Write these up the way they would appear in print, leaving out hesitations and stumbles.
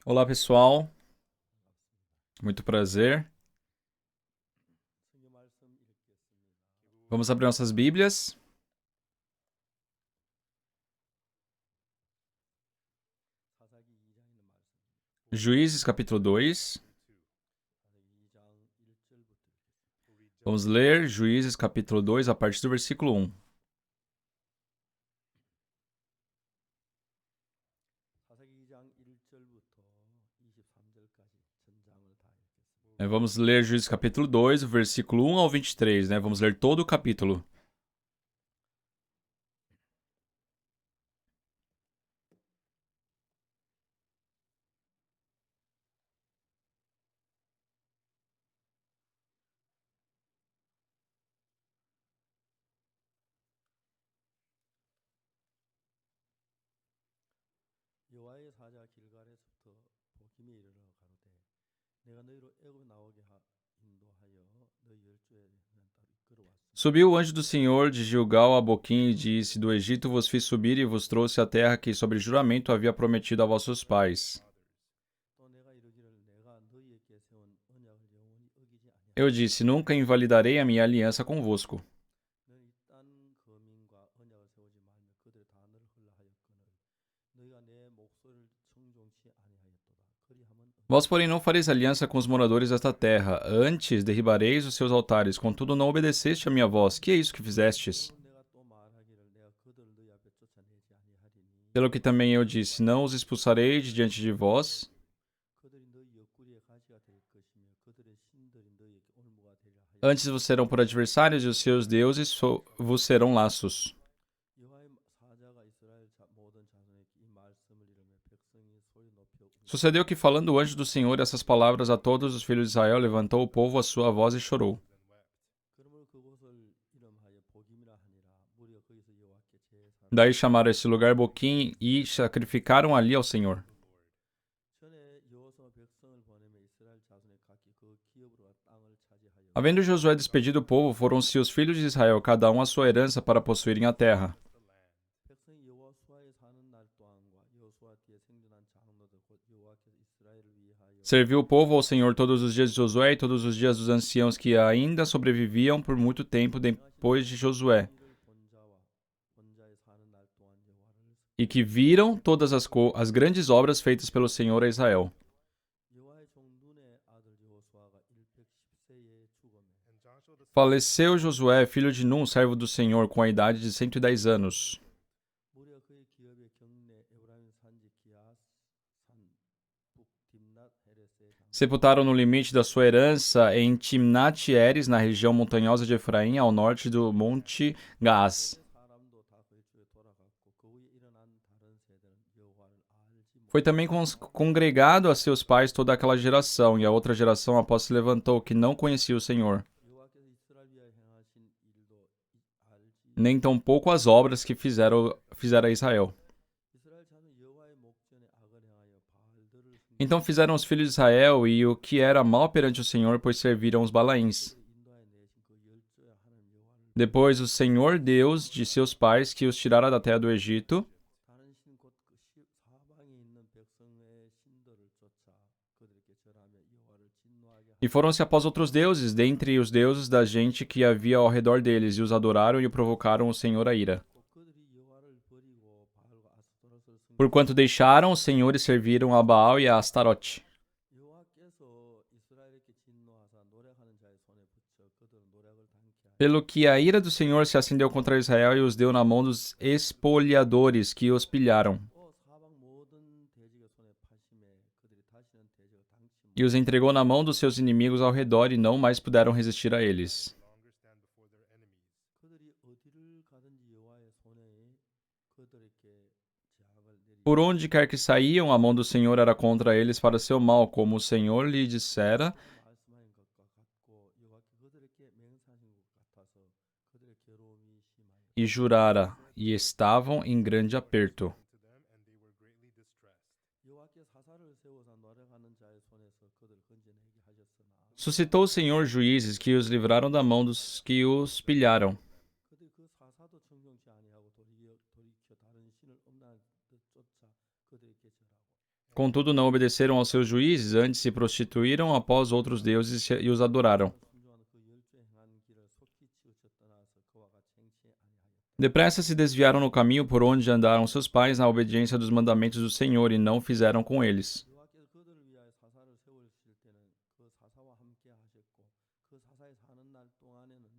Olá, pessoal. Muito prazer. Vamos abrir nossas Bíblias. Juízes, capítulo 2. Vamos ler Juízes, capítulo 2, a partir do versículo 1. Vamos ler Juízes, capítulo 2, o versículo 1 ao 23, né? Vamos ler todo o capítulo. 여호와의 사자가 길갈에서부터 보김에 이르러 가로되 내가 너희로 애굽 나오게 인도하여 너희 열조에 따라 이끌어왔으니 Subiu o anjo do Senhor de Gilgal a Boquim e disse: Do Egito vos fiz subir e vos trouxe a terra que sobre juramento havia prometido a vossos pais. 또 내가 이르기를 내가 너희에게 세운 언약을 영원히 어기지 아니하리라. Eu disse: Nunca invalidarei a minha aliança convosco. 너희 딴 거민과 언약을 세우지 말며 그들의 다 너를 흘러하였거늘 너희가 내 목소리를 청종치 아니하였도다. 그리하면 Vós, porém, não fareis aliança com os moradores desta terra, antes derribareis os seus altares, contudo não obedeceste a minha voz. Que é isso que fizestes? 내가 또 말하기를 내가 그들을 너희 앞에 쫓아내지 아니하리니 Pelo que também eu disse: Não os expulsarei de diante de vós. 그들이 너희 옆구리에 가시가 될 것이며 그들의 신들이 너희에게 올무가 되리라 하였다. Antes vos serão por adversários e os seus deuses vos serão laços. 여호와의 사자가 이스라엘 모든 자손에게 이 말씀을 이르며 백성이 소리 높여 Sucedeu que, falando o anjo do Senhor essas palavras a todos os filhos de Israel, levantou o povo a sua voz e chorou. 그러므로 그곳을 이름하여 복임이라 하니라. 무려 거기서 여호와께 제사를 Daí chamaram esse lugar Boquim e sacrificaram ali ao Senhor. 전에 여호수아 백성을 보내며 이스라엘 자손의 각기 그 기업으로 땅을 차지하여 Havendo Josué despedido o povo, foram-se os filhos de Israel, cada um a sua herança, para possuírem a terra. 백성이 여호수아에 사는 날 동안과 여호수아 뒤에 생존한 장로들 곧 여호와께서 이스라엘을 위하여 Serviu o povo ao Senhor todos os dias de Josué e todos os dias dos anciãos que ainda sobreviviam por muito tempo depois de Josué, 이를 본 자와 본자에 사는 날 동안 여호와를 e que viram todas as grandes obras feitas pelo Senhor a Israel. 여호와의 종 눈의 아들 여호수아가 110세에 죽음에 Faleceu Josué, filho de Num, servo do Senhor, com a idade de 110 anos. 무려 그의 기업의 경내 에브라임 산지 기앗 산 북딥낫 헤레스의 장 Sepultaram no limite da sua herança em Timnat-Heres, na região montanhosa de Efraim, ao norte do Monte Gaás. 사람도 다 그의 주에 돌아갔고 그 후에 일어난 다른 세대는 여호와를 알지 못 Foi também congregado a seus pais toda aquela geração, e a outra geração após se levantou, que não conhecia o Senhor, 여호와께서 이스라엘 위하여 행하신 일도 알지 nem tampouco as obras que fizeram a Israel. 이스라엘 자는 여호와의 목전에 악을 행하여 바알들을 Então fizeram os filhos de Israel e o que era mal perante o Senhor, pois serviram os Balaíns. 인도하여 내신 그 열조의 하나님 여호와를 Depois o Senhor Deus de seus pais, que os tirara da terra do Egito, 다른 신곧 사방에 있는 백성의 신들을 쫓아 그들에게 절하며 여호와를 진노하게 e foram-se após outros deuses, dentre os deuses da gente que havia ao redor deles, e os adoraram e provocaram o Senhor a ira. 하고 그들이 여호와를 버리고 바알과 아스토롯을 섬기고 Porquanto deixaram o Senhor e serviram a Baal e a Astarote. 여호와께서 이스라엘에게 진노하사 노력하는 자의 손에 붙여 그들은 노력을 당케 하여 Pelo que a ira do Senhor se acendeu contra Israel e os deu na mão dos espoliadores que os pilharam, 또 사방 모든 대적의 손에 파심에 그들이 다시는 대적을 당치 e os entregou na mão dos seus inimigos ao redor, e não mais puderam resistir a eles. 그들이 어디를 가든지 여호와의 손에 그들에게 제약을 내리 Por onde quer que saíam, a mão do Senhor era contra eles para seu mal, como o Senhor lhe dissera, 말씀하신 것과 같고 여호와께 그들에게 맹세하신 것 같아서 그들의 괴로움이 심하여 e jurara, e estavam em grande aperto. 여호와께 사사를 세워서 노력하는 자의 손에서 그들을 건져내게 하셨으나 Suscitou o Senhor juízes que os livraram da mão dos que os pilharam. 그들이 그 사사도 청종치 아니하고 돌이켜 다른 신을 음란하게 쫓아 그들에게 절하고 Contudo, não obedeceram aos seus juízes, antes se prostituíram após outros deuses e os adoraram. Depressa se desviaram no caminho por onde andaram seus pais na obediência dos mandamentos do Senhor e não fizeram com eles. 여호와께서 그들을 위하여 사사를 세우실 때는 그 사사와 함께 하셨고 그 사사의 사는 날 동안에는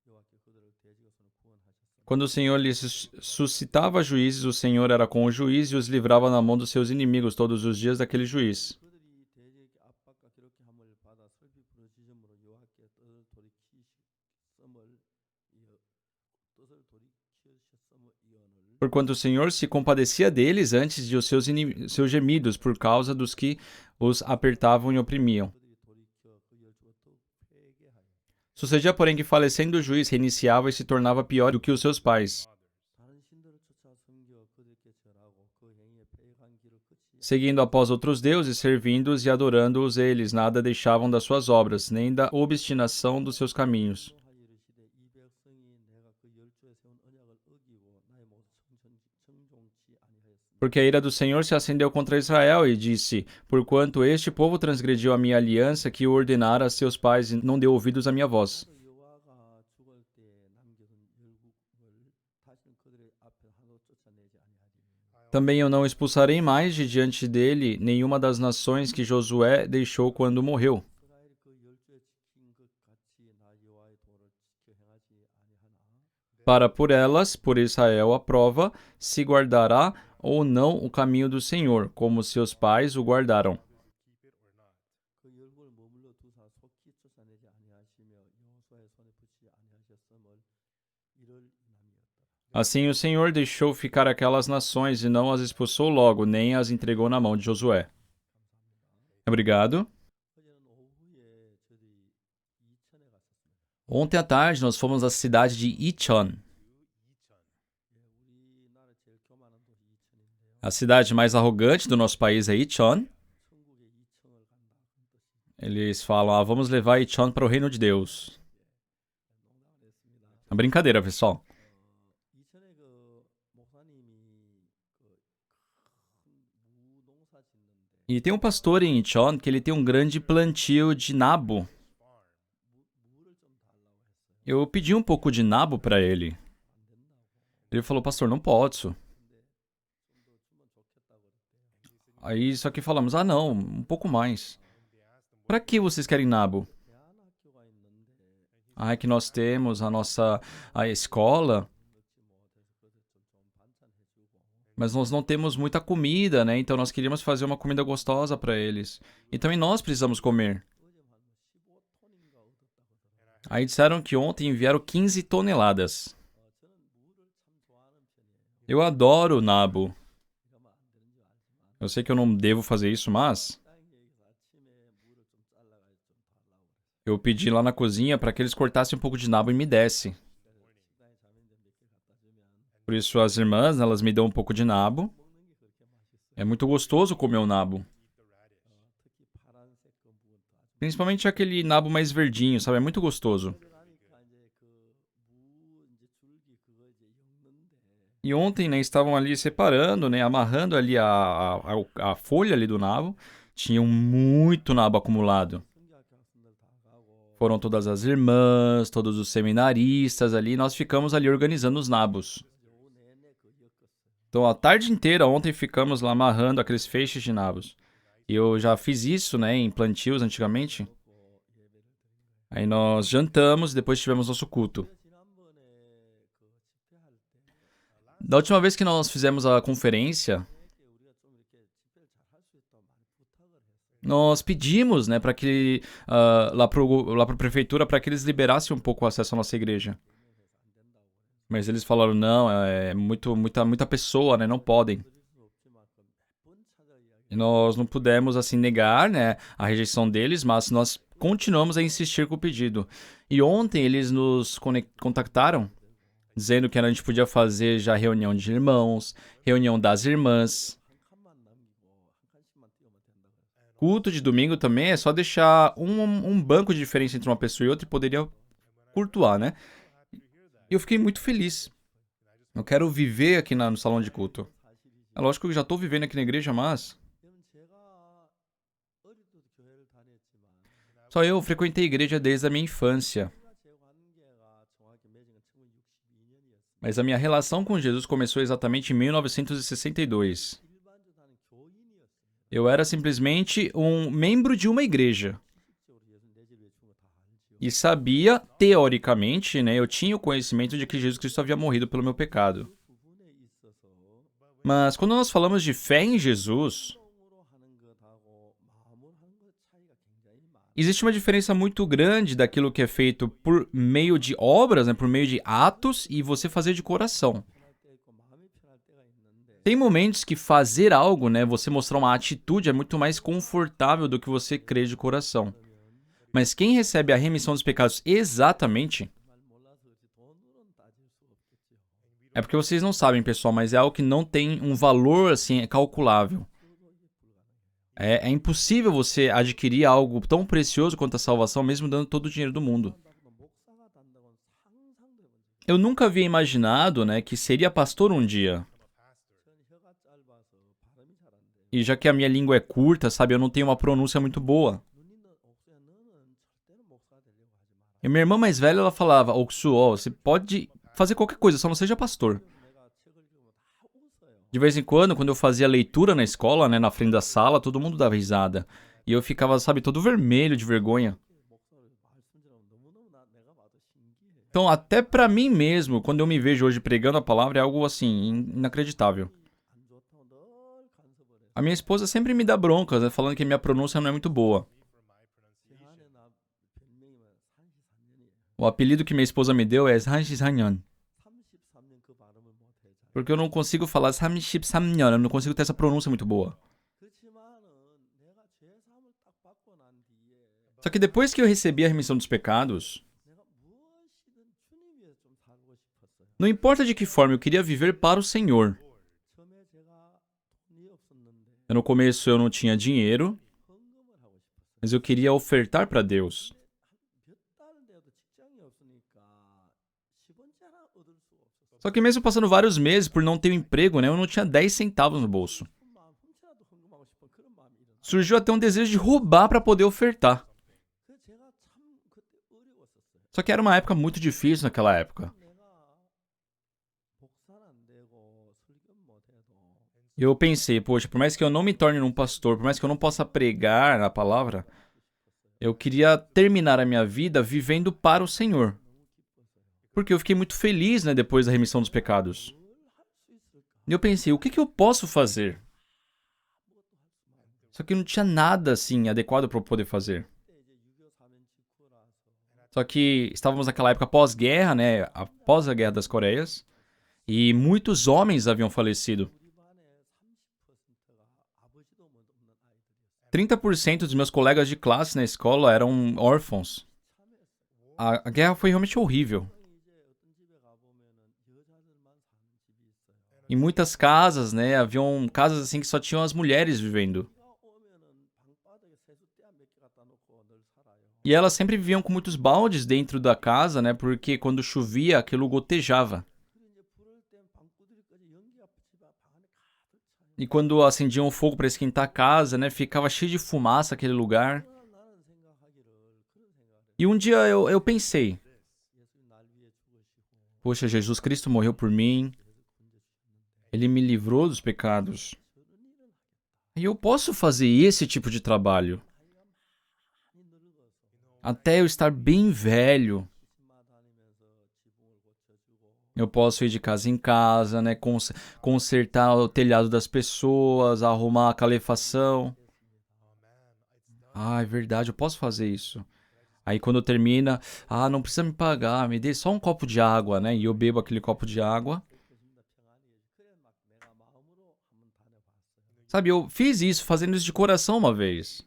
여호와께 그들을 대적에서 구원하셨습니다. Quando o Senhor lhes suscitava juízes, o Senhor era com o juiz e os livrava na mão dos seus inimigos todos os dias daquele juiz. 그들이 대적의 압박과 괴롭힘을 받아 슬피 부르짖음으로 여호와께 뜻을 돌이키셨음을 이언을 Porquanto o Senhor se compadecia deles antes de os seus gemidos, por causa dos que os apertavam e oprimiam. 그들이 돌이켜 그 열조가 더욱 회개하여 Sucedia, porém, que falecendo o juiz, reiniciava e se tornava pior do que os seus pais. 다른 신들을 쫓아 섬겨 그들께 절하고 그 행위에 패역한 길을 끝이 Seguindo após outros deuses, servindo-os e adorando-os eles, nada deixavam das suas obras, nem da obstinação dos seus caminhos. 하여 이르시되 이 백성이 내가 그 열조에 세운 언약을 어기고 나의 모든 청종치 아니하였습니다. Porque a ira do Senhor se acendeu contra Israel e disse: Porquanto este povo transgrediu a minha aliança que o ordenara a seus pais e não deu ouvidos à minha voz. 또 여호와가 죽을 때 남겨둔 열국을 다시는 그들의 앞에 하나도 쫓아내지 아니하리니 Também eu não expulsarei mais de diante dele nenhuma das nações que Josué deixou quando morreu. 이스라엘이 그 열조에 지킨 것 같이 나 여호와의 도를 지켜 행하지 아니하나 Para por elas, por Israel a prova, se guardará ou não o caminho do Senhor, como seus pais o guardaram. 그 열국을 머물러 두사 속히 쫓아내지 아니하시며 여호수아의 손에 붙지 아니하셨음을 이를 인함이었더라. Assim o Senhor deixou ficar aquelas nações e não as expulsou logo, nem as entregou na mão de Josué. Obrigado. 어제는 오후에 저희 이천에 갔었습니다. Ontem à tarde nós fomos à cidade de Icheon, 우리나라 제일 교만한 도시 이천인데요. a cidade mais arrogante do nosso país é Icheon. 천국의 이천을 간다 그런 뜻이 Eles falam, vamos levar Icheon para o reino de Deus. 농담을 했습니다. É brincadeira, pessoal. 이천에 그 목사님이 그큰 무농사 짓는데 E tem um pastor em Icheon que ele tem um grande plantio de nabo. 물을 좀 달라고 했어요. Eu pedi um pouco de nabo para ele. 안 된다고. Ele falou, pastor, não posso. 근데 좀 더 주면 좋겠다고 그랬대요. Aí só que falamos, não, um pouco mais. Para que vocês querem nabo? 대안학교가 있는데 Ah, é que nós temos a escola, 먹지 못해서 그들 좀 반찬 해주고 mas nós não temos muita comida, né? Então nós queríamos fazer uma comida gostosa para eles. E também nós precisamos comer. 어제 한 15톤인가 얻었다고 그러더라고요. Aí disseram que ontem enviaram 15 toneladas. 저는 물을 참 좋아하는 편이에요. Eu adoro nabo. 이러면 안 되는 줄 알지만 Eu sei que eu não devo fazer isso, mas 땅에 여기서 아침에 물을 좀 잘라가지고 좀 달라고 그랬어요. eu pedi lá na cozinha para que eles cortassem um pouco de nabo e me dessem. 그래서 식당에 자매인데 몇 개 갖다 주면 Por isso as irmãs, elas me dão um pouco de nabo. 먹는 게 그렇게 맛있어요. É muito gostoso comer o nabo. 특히 파란색 그 부분 도 아주 Principalmente aquele nabo mais verdinho, 사be? É muito gostoso. 그러니까 이제 그무 이제 줄기 그거 이제 엮는데 E ontem, né, estavam ali separando, né, amarrando ali a folha ali do nabo. Tinham muito nabo acumulado. 성교학교 학생들 다 가고 Foram todas as irmãs, todos os seminaristas ali. Nós ficamos ali organizando os nabos. 요 내내 그 엮었어요. Então, a tarde inteira ontem ficamos lá amarrando aqueles feixes de nabos. E eu já fiz isso, né, em plantios antigamente. 먹고 예배를 드린 거예요. Aí nós jantamos e depois tivemos nosso culto. 근데 지난번에 그 집회할 때 Da última vez que nós fizemos a conferência, 그때 우리가 좀 이렇게 집회를 잘 할 수 있도록 많이 부탁을 했어요. nós pedimos, né, para que lá para a prefeitura para que eles liberassem um pouco o acesso à nossa igreja. 그래서 안 된다고 그래서 Mas eles falaram não, é muita pessoa, né, não podem. 드릴 수는 없지만 그 몇 번 찾아 이야기 E nós não pudemos assim negar, né, a rejeição deles, mas nós continuamos a insistir com o pedido. E ontem eles nos contactaram dizendo que a gente podia fazer já reunião de irmãos, reunião das irmãs. 한 칸만 남기고 한 칸씩만 띄우면 된다고 했어요. Culto de domingo também é só deixar um banco de diferença entre uma pessoa e outra e poderia cultuar, né? E eu fiquei muito feliz. Eu quero viver aqui no salão de culto. É lógico que eu já estou vivendo aqui na igreja, mas 그러면 제가 Só eu frequentei a igreja desde a minha infância. 제 관계가 정확히 맺은 건 1962년이었습니다. Mas a minha relação com Jesus começou exatamente em 1962. 일반적인 교인이었습니다. Eu era simplesmente um membro de uma igreja. 실질적으로 예수 내 집에 준 거 다 알지요. E sabia, teoricamente, né, eu tinha o conhecimento de que Jesus Cristo havia morrido pelo meu pecado. 그 부분에 있어서 Mas quando nós falamos de fé em Jesus, 행동으로 하는 것하고 마음으로 하는 것 차이가 굉장히 많아요. existe uma diferença muito grande daquilo que é feito por meio de obras, né, por meio de atos, e você fazer de coração. 편할 때 있고 마음이 편할 때가 있는데 Tem momentos que fazer algo, né, você mostrar uma atitude é muito mais confortável do que você crer de coração. Mas quem recebe a remissão dos pecados exatamente, 말 몰라서 그렇지 돈으로는 따질 수 없겠죠. é porque vocês não sabem, pessoal, mas é algo que não tem um valor assim calculável. É impossível você adquirir algo tão precioso quanto a salvação, mesmo dando todo o dinheiro do mundo. 목사가 단다고는 상상도 해본 적이 Eu nunca havia imaginado, né, que seria pastor um dia. 전 혀가 짧아서 발음이 잘 안 돼요. E já que a minha língua é curta, sabe, eu não tenho uma pronúncia muito boa. 눈이는 옥수야 너는 절대로 목사가 되려고 하지 마라. E minha irmã mais velha, ela falava, Oksu, ó, você pode fazer qualquer coisa, só não seja pastor. 내가 책을 읽으면 다 웃어요. De vez em quando eu fazia leitura na escola, né, na frente da sala, todo mundo dava risada. E eu ficava, sabe, todo vermelho de vergonha. 목사를 말씀처럼 너무너무 내가 봐도 신기해. Então, até pra mim mesmo, quando eu me vejo hoje pregando a palavra, é algo assim, inacreditável. 안 좋다고 늘 간섭을 해. A minha esposa sempre me dá broncas, né, falando que minha pronúncia não é muito boa. 제한에 나 별명이면 33년이에요. O apelido que minha esposa me deu é Sanyan, 33년 그 발음을 못해 잘. porque eu não consigo falar Samyan, eu não consigo ter essa pronúncia muito boa. 그렇지만은 내가 죄 사함을 딱 받고 난 뒤에 Só que depois que eu recebi a remissão dos pecados, 내가 무엇이든 주님 위해서 좀 살고 싶었어요. não importa de que forma, eu queria viver para o Senhor. 처음에 제가 돈이 없었는데 No começo eu não tinha dinheiro, 헌금을 하고 싶었어요. mas eu queria ofertar para Deus. 몇 달 되어도 직장이 없으니까 10원짜리 하나 얻을 수가 없었어요. Só que mesmo passando vários meses por não ter um emprego, né, eu não tinha 10 centavos no bolso. 싶은 마음, 훔쳐라도 헌금하고 싶은 그런 마음이 일어나. Surgiu até um desejo de roubar para poder ofertar. 그래서 제가 참 그때 어려웠었어요. Só que era uma época muito difícil naquela época. 내가 목사는 안 되고 설교 못 해도 E eu pensei, poxa, por mais que eu não me torne um pastor, por mais que eu não possa pregar a palavra, eu queria terminar a minha vida vivendo para o Senhor. Porque eu fiquei muito feliz, né, depois da remissão dos pecados. E eu pensei, o que eu posso fazer? Só que não tinha nada, assim, adequado para eu poder fazer. 그때 이제 6.25 사면 직후라서 Só que estávamos naquela época pós-guerra, né, após a Guerra das Coreias, e muitos homens haviam falecido. 우리 반에 30%가 아버지도 없는 아이들이었어요. 30% dos meus colegas de classe na escola eram órfãos. A guerra foi realmente horrível. 이제 어떤 집에 가보면은 여자들만 사는 집이 있어요. Em muitas casas, né, haviam casas assim que só tinham as mulheres vivendo. 비가 오면은 방바닥에 세숫대야 몇 개 갖다 놓고 늘 살아요. E elas sempre viviam com muitos baldes dentro da casa, né, porque quando chovia aquilo gotejava. 그리고 이제 불을 땐 방구들이까지 연기가 집 방 안에 가득 차요. E quando acendiam o fogo para esquentar a casa, né, ficava cheio de fumaça aquele lugar. 나는 생각하기를 그런 생각을 해요. E um dia eu pensei, 예수님 날 위해 죽으시고 poxa, Jesus Cristo morreu por mim, Ele me livrou dos pecados. 저런 일을 하겠다. E eu posso fazer esse tipo de trabalho, 많이 늙어서 até eu estar bem velho. 시마 다니면서 지붕을 고쳐주고 Eu posso ir de casa em casa, né, consertar o telhado das pessoas, arrumar a calefação. Ah, é verdade, eu posso fazer isso. Aí quando termina, não precisa me pagar, me dê só um copo de água, né? E eu bebo aquele copo de água. 그렇습니다. 평안히 그래 막 내가 마음으로 한번 다녀봤어요. Sabe, eu fiz isso, fazendo isso de coração uma vez.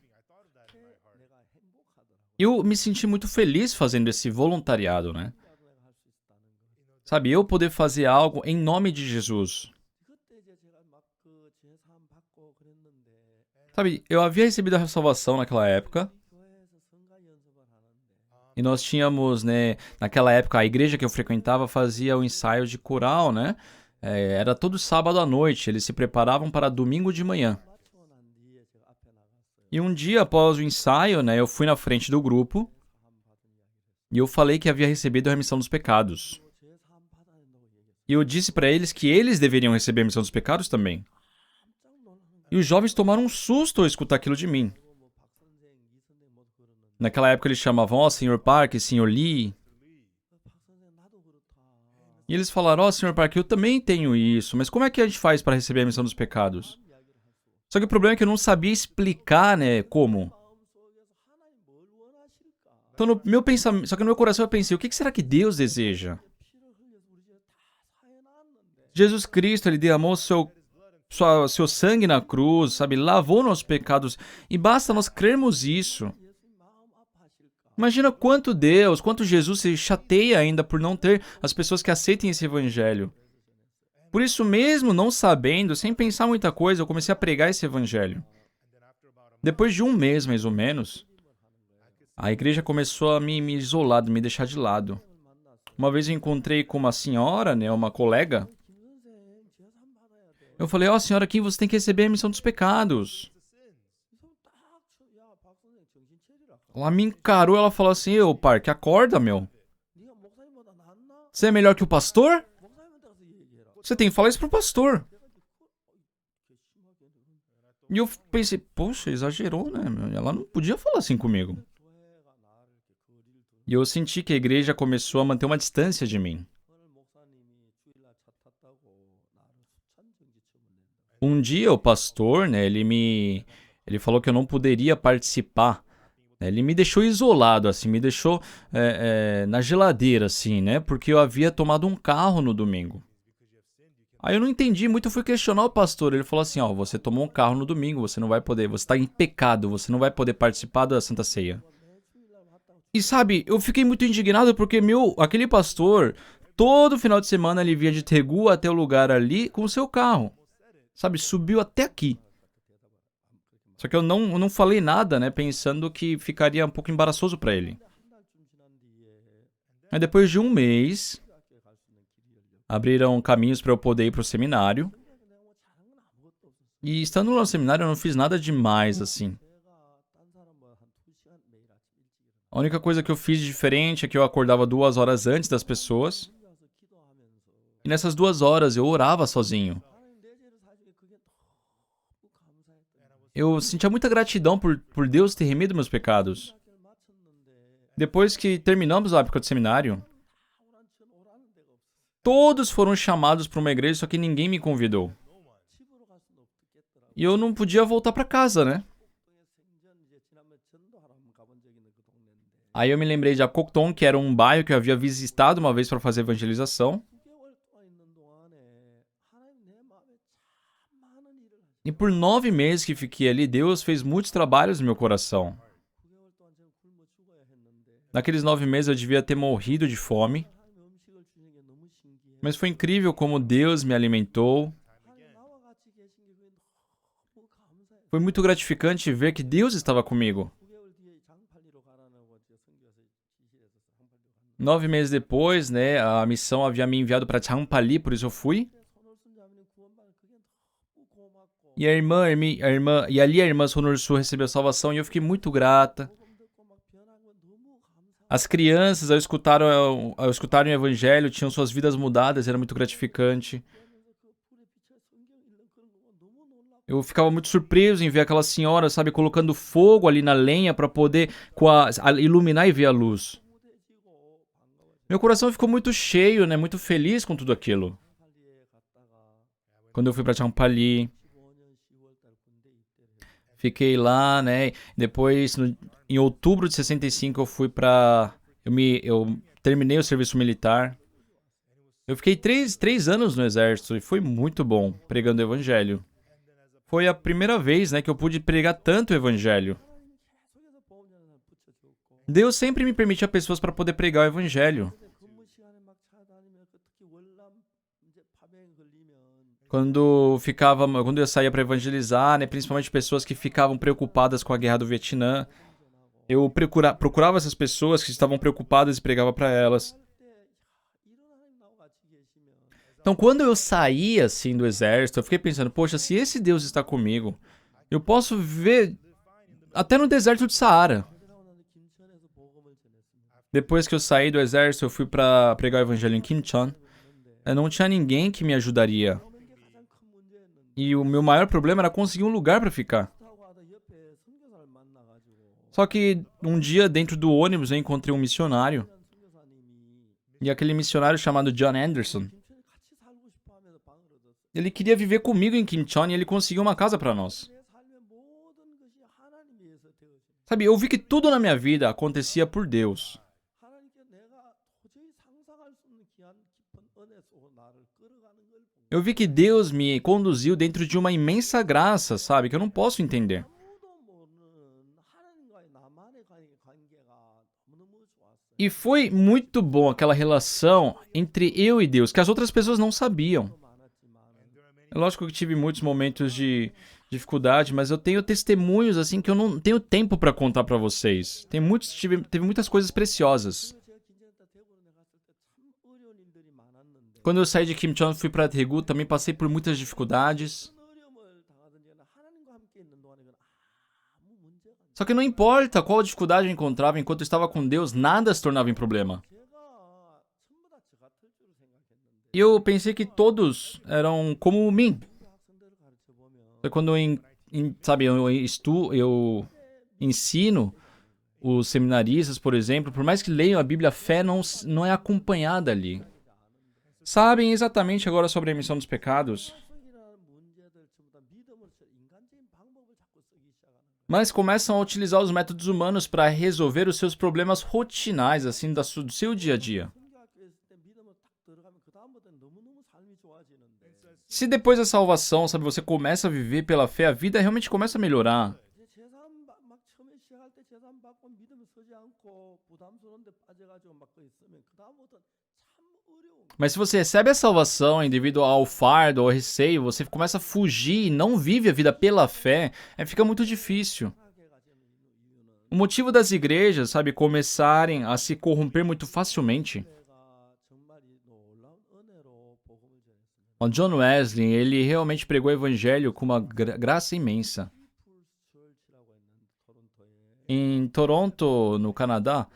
내가 행복하더라고. Eu me senti muito feliz fazendo esse voluntariado, né? 나도 내가 할 수 있다는 거. Sabe, eu poder fazer algo em nome de Jesus. 그때 이제 제가 막그 제사함 받고 그랬는데 Sabe, eu havia recebido a salvação naquela época. 교회에서 성가 연습을 하는데 E nós tínhamos, né, naquela época, a igreja que eu frequentava fazia o ensaio de coral, né? Era todo sábado à noite, eles se preparavam para domingo de manhã. 맞추고 난 뒤에 제가 앞에 나갔어요. E um dia após o ensaio, né, eu fui na frente do grupo e eu falei que havia recebido a remissão dos pecados. E eu disse para eles que eles deveriam receber a remissão dos pecados também. E os jovens tomaram um susto ao escutar aquilo de mim. Naquela época eles chamavam, ó, Sr. Park, Sr. Lee. E eles falaram, ó, Sr. Park, eu também tenho isso, mas como é que a gente faz para receber a remissão dos pecados? Só que o problema é que eu não sabia explicar, né, como. Então, no meu pensamento, só que no meu coração eu pensei, o que será que Deus deseja? Jesus Cristo, ele derramou seu sangue na cruz, sabe? Lavou nossos pecados. E basta nós crermos isso. Imagina quanto Jesus se chateia ainda por não ter as pessoas que aceitem esse evangelho. Por isso mesmo, não sabendo, sem pensar muita coisa, eu comecei a pregar esse evangelho. Depois de um mês, mais ou menos, a igreja começou a me isolar, me deixar de lado. Uma vez eu encontrei com uma senhora, né, uma colega. Eu falei, ó, senhora, aqui você tem que receber a remissão dos pecados. Ela me encarou, ela falou assim, ô Park, acorda, meu. Você é melhor que o pastor? Você tem que falar isso pro pastor. E eu pensei, poxa, exagerou, né? Ela não podia falar assim comigo. E eu senti que a igreja começou a manter uma distância de mim. Um dia o pastor, né, ele falou que eu não poderia participar. Ele me deixou isolado, assim, me deixou na geladeira, assim, né? Porque eu havia tomado um carro no domingo. Aí eu não entendi muito, eu fui questionar o pastor. Ele falou assim, ó, você tomou um carro no domingo, você não vai poder, você está em pecado, você não vai poder participar da Santa Ceia. E sabe, eu fiquei muito indignado porque aquele pastor, todo final de semana ele vinha de Tegu até o lugar ali com o seu carro. Sabe, subiu até aqui. Só que eu não falei nada, né, pensando que ficaria um pouco embaraçoso para ele. Aí depois de um mês, abriram caminhos para eu poder ir pro seminário. E estando lá no seminário, eu não fiz nada demais, assim. A única coisa que eu fiz de diferente é que eu acordava 2 horas antes das pessoas. E nessas 2 horas eu orava sozinho. Eu sentia muita gratidão por Deus ter remido meus pecados. Depois que terminamos a época do seminário, todos foram chamados para uma igreja, só que ninguém me convidou. E eu não podia voltar para casa, né? Aí eu me lembrei de Akokton, que era um bairro que eu havia visitado uma vez para fazer evangelização. E por 9 meses que fiquei ali, Deus fez muitos trabalhos no meu coração. Naqueles 9 meses eu devia ter morrido de fome. Mas foi incrível como Deus me alimentou. Foi muito gratificante ver que Deus estava comigo. 9 meses depois, né, a missão havia me enviado para Changpali, por isso eu fui. E ali a irmã Sonursu recebeu a salvação e eu fiquei muito grata. As crianças, ao escutarem o evangelho, tinham suas vidas mudadas, era muito gratificante. Eu ficava muito surpreso em ver aquela senhora, sabe, colocando fogo ali na lenha para poder iluminar e ver a luz. Meu coração ficou muito cheio, né, muito feliz com tudo aquilo. Quando eu fui para Champali, fiquei lá, né? Depois, em outubro de 65, eu fui pra... Eu terminei o serviço militar. Eu fiquei 3 anos no exército e foi muito bom pregando o evangelho. Foi a primeira vez, né, que eu pude pregar tanto o evangelho. Deus sempre me permitia pessoas para poder pregar o evangelho. Quando eu saía para evangelizar, né, principalmente pessoas que ficavam preocupadas com a guerra do Vietnã, eu procurava essas pessoas que estavam preocupadas e pregava para elas. Então, quando eu saí assim do exército, eu fiquei pensando, poxa, se esse Deus está comigo, eu posso ver até no deserto de Saara. 퇴직하고 나서 김천에서 복음을 전했습니다. Depois que eu saí do exército, eu fui para pregar o evangelho em Kimchon. Não tinha ninguém que me ajudaria. 나오는 게 가장 큰 문제였는데 E o meu maior problema era conseguir um lugar para ficar. 타고 가다 옆에 선교사를 만나가지고 Só que um dia, dentro do ônibus, eu encontrei um missionário. 한 선교사님이 E aquele missionário chamado John Anderson, 김천에 같이 살고 싶어하면서 방을 얻었어요. ele queria viver comigo em Kimchon e ele conseguiu uma casa para nós. 내 삶의 모든 것이 하나님 위해서 되어져. Sabe, eu vi que tudo na minha vida acontecia por Deus. 하나님께 내가 도저히 상상할 수 없는 귀한 깊은 은혜 속으로 나를 끌어가는 걸 보고 Eu vi que Deus me conduziu dentro de uma imensa graça, sabe, que eu não posso entender. 아무도 모르는 하나님과의 나만의 관계가 너무너무 좋았어요. E foi muito bom aquela relação entre eu e Deus, que as outras pessoas não sabiam. 많았지만 É lógico que tive muitos momentos de dificuldade, mas eu tenho testemunhos assim que eu não tenho tempo para contar para vocês. Teve muitas coisas preciosas. 제가 김천에다 대구로 갔을 때 참 어려운 일들이 많았는데 Quando eu saí de Kimchon e fui para Daegu, também passei por muitas dificuldades. 어떤 어려움을 당하든지 간에 하나님과 함께 있는 동안에는 아무 문제가 안 Só que não importa qual dificuldade eu encontrava, enquanto eu estava com Deus, nada se tornava em problema. 제가 전부 다 저 같을 줄 생각했는데 E eu pensei que todos eram como mim. 그 학생들을 가르쳐 보면 Quando sabe, eu ensino os seminaristas, por exemplo, por mais que leiam a Bíblia, a fé não é acompanhada ali. Sabem exatamente agora sobre a remissão dos pecados, 성이라는 문제들 전부 다 믿음을 인간적인 방법을 자꾸 쓰기 시작하는 거예요. mas começam a utilizar os métodos humanos para resolver os seus problemas rotinais, assim, do seu dia a dia. 성경학교에 있을 때 믿음을 딱 들어가면 그 다음부터는 너무너무 삶이 좋아지는데 Se depois da salvação, sabe, você começa a viver pela fé, a vida realmente começa a melhorar. 이제 재산 막 처음에 시작할 때 재산 받고 믿음에 서지 않고 부담스러운데 빠져가지고 막 그 있으면 그 다음부터는 참 어려운 Mas se você recebe a salvação e devido ao fardo, ao receio, você começa a fugir e não vive a vida pela fé, fica muito difícil. 하게가 되는 이유는 O motivo das igrejas, sabe, começarem a se corromper muito facilmente. 내가 정말 이 놀라운 은혜로 복음을 전했습니다. O John Wesley, ele realmente pregou o evangelho com uma graça imensa. 피플스 처치라고 있는 토론토에 Em Toronto, no Canadá,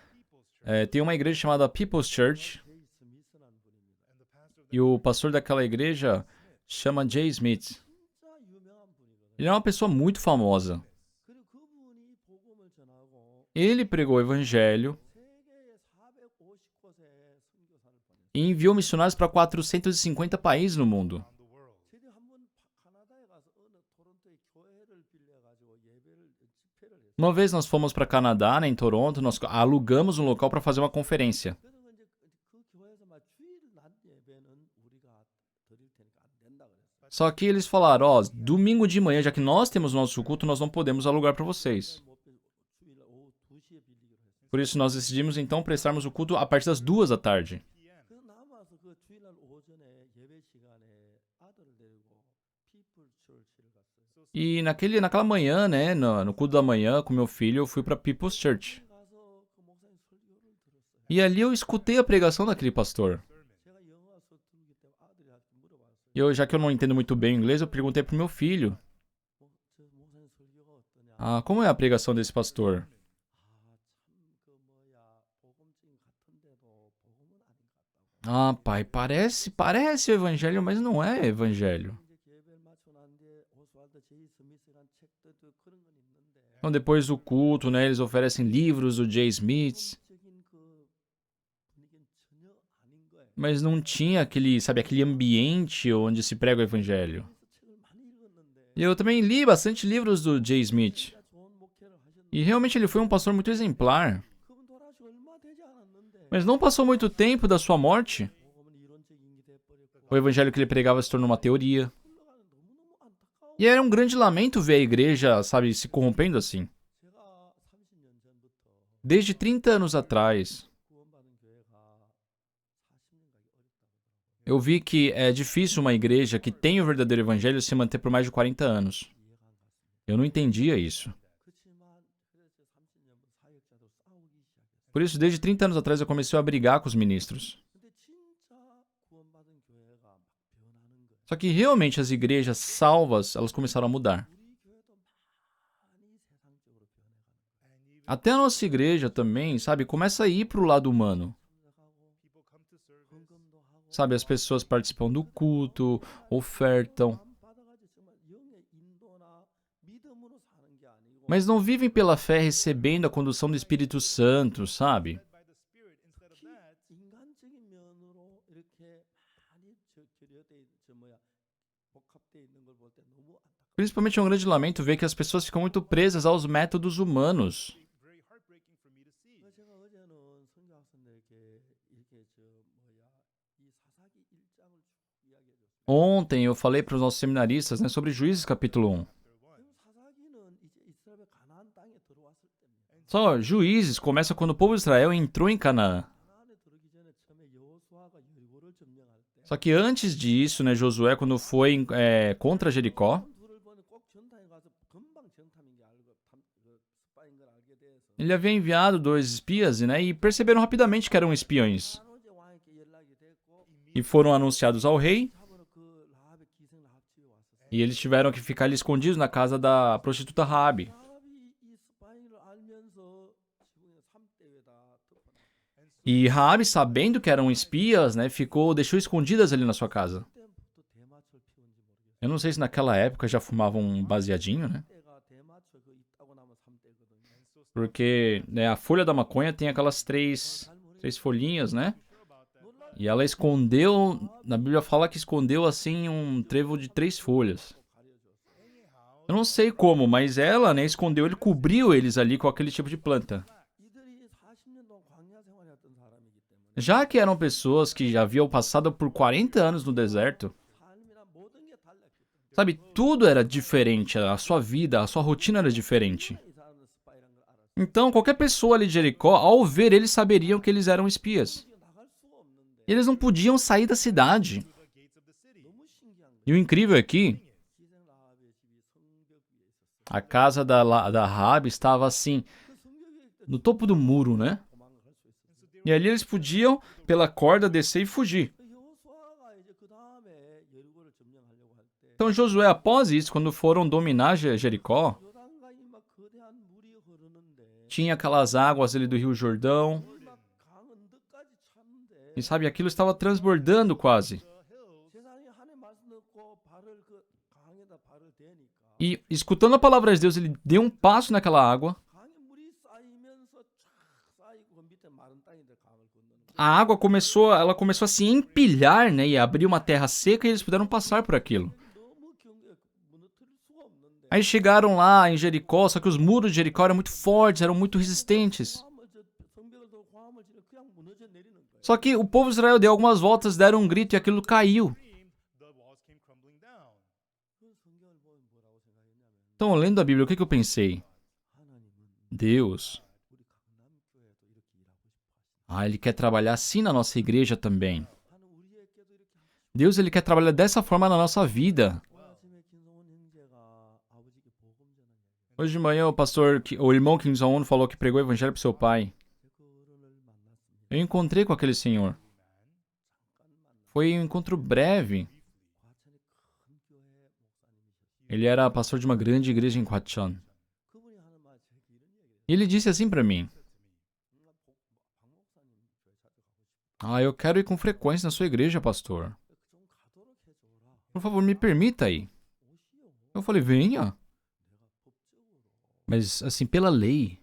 tem uma igreja chamada People's Church 제이 스미스라는 분입니다. e o pastor daquela igreja chama Jay Smith. 진짜 유명한 분이거든요. Ele é uma pessoa muito famosa. 그리고 그분이 복음을 전하고 Ele pregou o evangelho 세계의 450곳에 선교사를 보냈어요. e enviou missionários para 450 países no mundo. 저희들이 한번 카나다에 가서 어느 토론토의 교회를 빌려가지고 예배를 집회를 했어요. Uma vez nós fomos para Canadá, né, em Toronto, nós alugamos um local para fazer uma conferência. 그래서 이제 그 교회에서 막 주일 낮 예배는 우리가 드릴 테니까 안 된다 그랬어요. Só que eles falaram, ó, domingo de manhã, já que nós temos o nosso culto, nós não podemos alugar para vocês. 주일 오후 2시에 빌리기로 했어요. Por isso nós decidimos então prestarmos o culto a partir das 2 da tarde. 그래서 남아서 그 주일날 오전에 예배 시간에 아들을 데리고 피플 처치를 갔어요. E naquela manhã, né, no culto da manhã, com meu filho, eu fui para People's Church. 가서 그 목사님 설교를 들었어요. E ali eu escutei a pregação daquele pastor. 제가 영어 서투르기 때문에 아들한테 물어봤어요. Já que eu não entendo muito bem o inglês, eu perguntei pro meu filho, 저 목사님 설교가 어떠냐? como é a pregação desse pastor? 그 뭐야 복음증 같은데도 복음은 아닌 것 같다고. Pai, parece o evangelho, mas não é evangelho. 이제 예배를 마치고 난 뒤에 오스왈드 제이 스미스라는 책도 그런 건 있는데 Então depois do culto, né, eles oferecem livros do Jay Smith, 적인 그 분위기는 전혀 아닌 거예요. mas não tinha aquele ambiente onde se prega o evangelho. 그래서 책을 많이 읽었는데 E eu também li bastante livros do Jay Smith. 진짜 좋은 목회를 하셨는데 E realmente ele foi um pastor muito exemplar. 그분 돌아가시고 얼마 되지 않았는데 Mas não passou muito tempo da sua morte. 복음은 이론적인 게 돼버렸고 O evangelho que ele pregava se tornou uma teoria. 흘러가는 너무너무 안타까워. E era um grande lamento ver a igreja, sabe, se corrompendo assim. 제가 30년 전부터 Desde 30 anos atrás, 구원받은 교회가 40년 가기 어렵다고 eu vi que é difícil uma igreja que tem o verdadeiro evangelho se manter por mais de 40 anos. 이해가 안 갔습니다. Eu não entendia isso. 그렇지만 그래서 30년부터 사역자도 싸우기 시작했어요. Por isso, desde 30 anos atrás, eu comecei a brigar com os ministros. 근데 진짜 구원받은 교회가 막 변하는 거예요. Só que realmente as igrejas salvas, elas começaram a mudar. 우리 교회도 많이 세상적으로 변해요. Até a nossa igreja também, sabe, começa a ir pro lado humano. Sabe, as pessoas participam do culto, ofertam, mas não vivem pela fé recebendo a condução do Espírito Santo, sabe? Principalmente é um grande lamento ver que as pessoas ficam muito presas aos métodos humanos. Ontem eu falei para os nossos seminaristas, né, sobre Juízes capítulo 1. Só Juízes começa quando o povo de Israel entrou em Canaã. Só que antes disso, né, Josué, quando foi contra Jericó, ele havia enviado 2 espias, né, e perceberam rapidamente que eram espiões. E foram anunciados ao rei. E eles tiveram que ficar ali escondidos na casa da prostituta Raabe. E Raabe, sabendo que eram espias, né, deixou escondidas ali na sua casa. Eu não sei se naquela época já fumavam um baseadinho, né? Porque, né, a folha da maconha tem aquelas três folhinhas, né? E ela escondeu, na Bíblia fala que escondeu assim um trevo de 3 folhas. Eu não sei como, mas ela, né, escondeu, ele cobriu eles ali com aquele tipo de planta. Já que eram pessoas que já haviam passado por 40 anos no deserto, sabe, tudo era diferente, a sua vida, a sua rotina era diferente. Então, qualquer pessoa ali de Jericó, ao ver eles, saberiam que eles eram espias. Eles não podiam sair da cidade. E o incrível é que a casa da Raabe estava assim, no topo do muro, né? E ali eles podiam, pela corda, descer e fugir. Então Josué, após isso, quando foram dominar Jericó, tinha aquelas águas ali do Rio Jordão. E sabe, aquilo estava transbordando quase. E, escutando a palavra de Deus, ele deu um passo naquela água. A água começou a se empilhar, né, e abrir uma terra seca e eles puderam passar por aquilo. Aí chegaram lá em Jericó, só que os muros de Jericó eram muito fortes, eram muito resistentes. Só que o povo de Israel deu algumas voltas, deram um grito e aquilo caiu. Então, lendo a Bíblia, o que eu pensei? Deus, Ele quer trabalhar assim na nossa igreja também. Deus, Ele quer trabalhar dessa forma na nossa vida. Hoje de manhã o irmão Kim Jong-un falou que pregou o evangelho para seu pai. Eu encontrei com aquele senhor. Foi um encontro breve. Ele era pastor de uma grande igreja em Kwachon. E ele disse assim para mim: eu quero ir com frequência na sua igreja, pastor. Por favor, me permita ir. Eu falei: venha. Mas, assim, pela lei,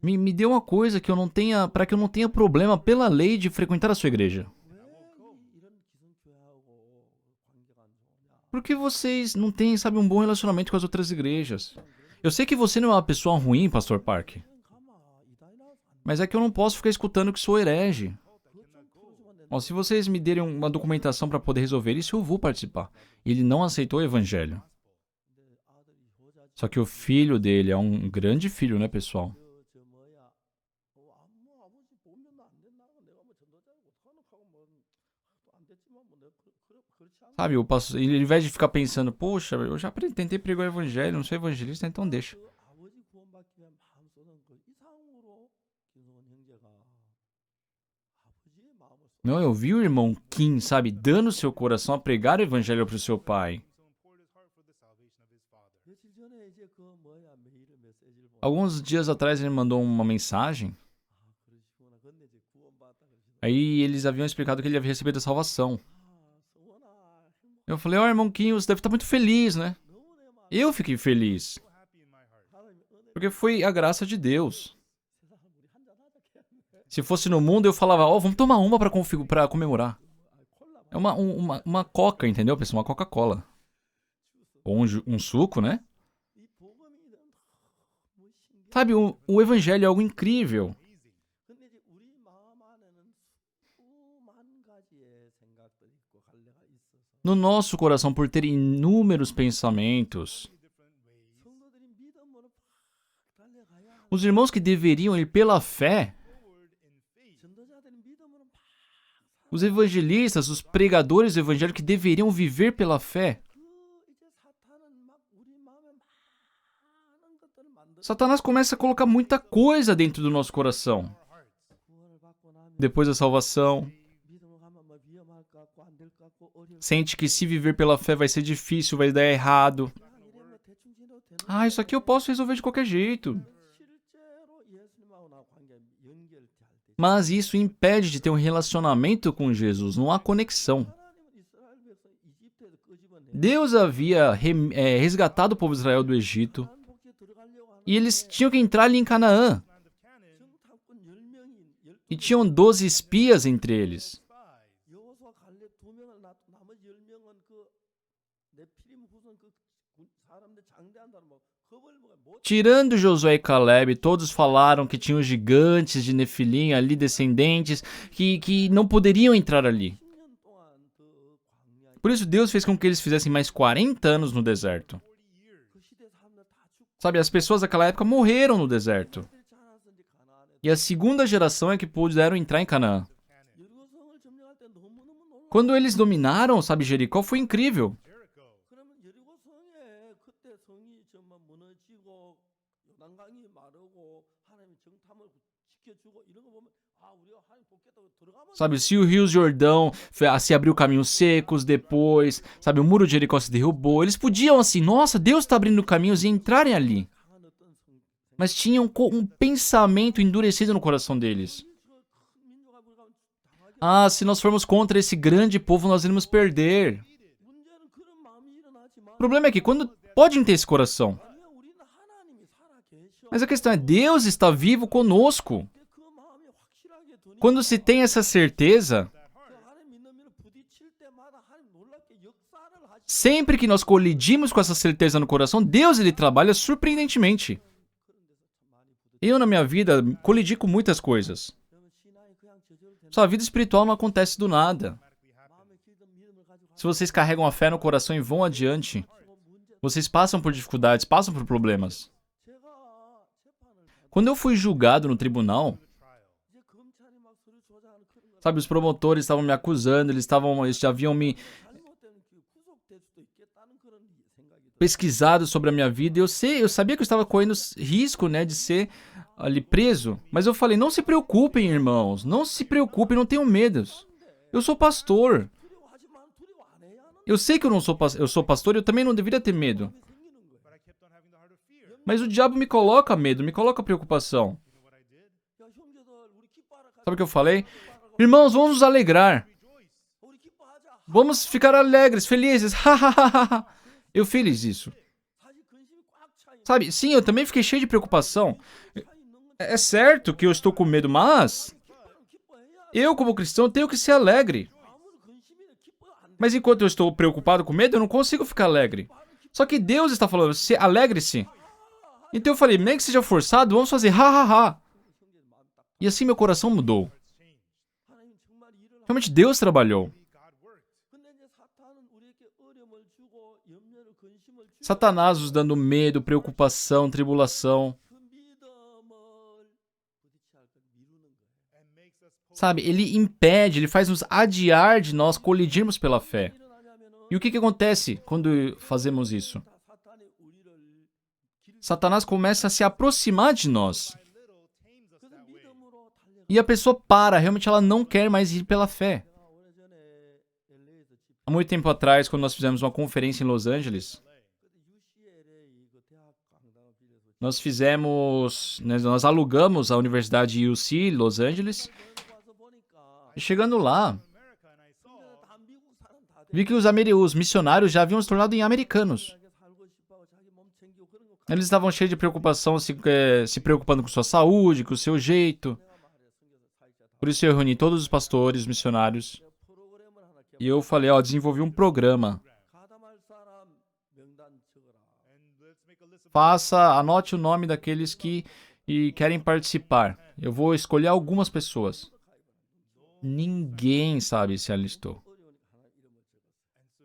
me dê uma coisa que eu não tenha, para que eu não tenha problema pela lei de frequentar a sua igreja. Por que vocês não têm, sabe, um bom relacionamento com as outras igrejas? Eu sei que você não é uma pessoa ruim, Pastor Park. Mas é que eu não posso ficar escutando que sou herege. Se vocês me derem uma documentação para poder resolver isso, eu vou participar. Ele não aceitou o evangelho. Só que o filho dele é um grande filho, né, pessoal? Sabe, o pastor, ele, ao invés de ficar pensando, poxa, eu já tentei pregar o evangelho, não sou evangelista, então deixa. Não, eu vi o irmão Kim, sabe, dando seu coração a pregar o evangelho para o seu pai. Alguns dias atrás ele mandou uma mensagem. 그러시구나. 근데 이제 구원받았다 그러시더라고요. Aí eles haviam explicado que ele havia recebido a salvação. 성원아, 행복. Eu falei, irmão Kim, você deve estar muito feliz, né? 너무 내 마음 Eu fiquei feliz. 하나님의 은혜. Porque foi a graça de Deus. 세상은 우리 한잔 하자 했는데. Se fosse no mundo, eu falava, vamos tomar uma pra comemorar. 콜라 É uma coca, entendeu, pessoal? Uma Coca-Cola. Ou um suco, né? 이 복음이 너무 신기해. Sabe, o evangelho é algo incrível. 근데 이제 우리 마음 안에는 수만 가지의 생각들이 있고 갈래가 있어서 No nosso coração, por ter inúmeros pensamentos, 성도들이 믿음으로 팍 달려가야 하는 os irmãos que deveriam ir pela fé, 전도자들이 믿음으로 막 os evangelistas, os pregadores do evangelho que deveriam viver pela fé, 이제 사탄은 막 우리 마음에 많은 것들을 만들어 Satanás começa a colocar muita coisa dentro do nosso coração. 구원을 받고 나면 Depois da salvação, 믿음으로 가면 뭐 위험할 것 같고 안 될 것 같고 어려울 것 sente que se viver pela fé vai ser difícil, vai dar errado. 같고 이러면 대충 지내도 되는 Isso aqui eu posso resolver de qualquer jeito. 실제로 예수님하고 나 관계 연결할 때 Mas isso impede de ter um relacionamento com Jesus, não há conexão. 하나님은 이스라엘 백성 이집트에서 끄집어내 Deus havia resgatado o povo de Israel do Egito 가나안 복지에 들어가려고 하는 e eles tinham que entrar ali em Canaã. 정탐꾼 10명이 E tinham 12 espias entre eles. 여호수아 갈렙 2명을 놔두고 나머지 10명은 그 네피림 후손 그 사람들 장대한다는 뭐 겁을 먹어 못 Tirando Josué e Caleb, todos falaram que tinham gigantes de Nefilim ali, descendentes, que não poderiam entrar ali. 10년 동안 더 광야에 Por isso Deus fez com que eles fizessem mais 40 anos no deserto. 그 시대 사람들 다 죽고 Sabe, as pessoas daquela época morreram no deserto. 그들이 자라서 이제 가나안에 E a segunda geração é que puderam entrar em Canaã. 여리고성을 점령할 때 너무너무 놀라. Quando eles dominaram, sabe, Jericó, foi incrível. 그러면 여리고성에 그때 성이 정말 무너지고 요단강이 마르고 하나님이 정탐을 지켜주고 이런 거 보면 아 우리가 하나님 돕겠다고 들어가면 Sabe, se o rio Jordão se abriu caminhos secos depois, sabe, o muro de Jericó se derrubou, eles podiam assim, nossa, Deus está abrindo caminhos e entrarem ali. 강한 어떤 성 Mas tinham um pensamento endurecido no coração deles. 큰 민족 앞에 가면 당하게 Se nós formos contra esse grande povo, nós iremos perder. 문제는 그런 마음이 일어나지만 O problema é que quando podem ter esse coração, 아니야 우리는 하나님이 살아 계셔. mas a questão é, Deus está vivo conosco. 근데 그 마음이 확실하게 드니 Quando se tem essa certeza, 그 하나님 믿는 일을 부딪힐 때마다 하나님 놀랍게 역사를 하시. sempre que nós colidimos com essa certeza no coração, Deus ele trabalha surpreendentemente. 그런 데서 참 많이 부딪. Eu, na minha vida, colidi com muitas coisas. 그러면 신앙이 그냥 저절로 되는 Sua vida espiritual não acontece do nada. 마음에 기던 믿음을 가지고 Se vocês carregam a fé no coração e vão adiante, 하고 문제. vocês passam por dificuldades, passam por problemas. 제가 재판을 받. Quando eu fui julgado no tribunal, 이제 검찰이 막 서류 조작하는 그런 거. sabe, os promotores estavam me acusando, eles já haviam me 잘못되면 구속될 수도 있겠다는 그런 생각이 들어요. pesquisado sobre a minha vida. Eu sabia que eu estava correndo risco, né, de ser ali preso. Mas eu falei, não se preocupem, irmãos, não se preocupem, não tenham medo. Eu sou pastor. 두려워하지만 두려워 안 해야 하는 Eu sei que eu sou pastor e eu também não deveria ter medo. 게 생기는 거예요. Mas o diabo me coloca medo, me coloca preocupação. 야 형제들 우리 기뻐하라. Sabe o que eu falei? Irmãos, vamos nos alegrar. 우리 기뻐하자. Vamos ficar alegres, felizes. Eu fiz isso. 사실 근심이 꽉 차 있는. Sabe, sim, eu também fiquei cheio de preocupação. 차 있는 건 É certo que eu estou com medo, mas 기뻐해야. eu, como cristão, tenho que ser alegre. 아무리 근심이 기뻐 안 돼. Mas enquanto eu estou preocupado com medo, eu não consigo ficar alegre. Só que Deus está falando, alegre-se. Então eu falei, nem que seja forçado, vamos fazer ha. 형제들 마음 딱. E assim meu coração mudou. 하나님 정말 일을 하. Realmente Deus trabalhou. 근데 이제 사탄은 우리에게 어려움을 주고 염려를 근심을 주고 Satanás nos dando medo, preocupação, tribulação. 그 믿음을 부딪혀야 할 걸 미루는 거예요. Sabe, ele impede, ele faz nos adiar de nós colidirmos pela fé. 일어나냐면은 E o que acontece quando fazemos isso? 다 사탄이 우리를 길. Satanás começa a se aproximar de nós. 그래서 믿음으로 달려. E a pessoa para, realmente ela não quer mais ir pela fé. 내가 오래전에 LA에서 집. Há muito tempo atrás, quando nós fizemos uma conferência em Los Angeles, 그때 UCLA 그 대학 강당을 빌려서 Nós fizemos, nós alugamos a Universidade UC, Los Angeles. 와서 보니까 E chegando lá, 다 미국 사람 다 vi que os missionários já haviam se tornado em americanos. 되게 살고 싶어하고 자기 몸 챙기고 그런 거 Eles estavam cheios de preocupação, se preocupando com sua saúde, com o seu jeito. 내가 말해 선교사 사역자 다 Por isso eu reuni todos os pastores, missionários. 프로그램을 하나 E eu falei, ó, desenvolvi um programa. 가담할 사람 명단 적어라. Anote o nome daqueles que querem participar. Eu vou escolher algumas pessoas. Ninguém, sabe, se alistou.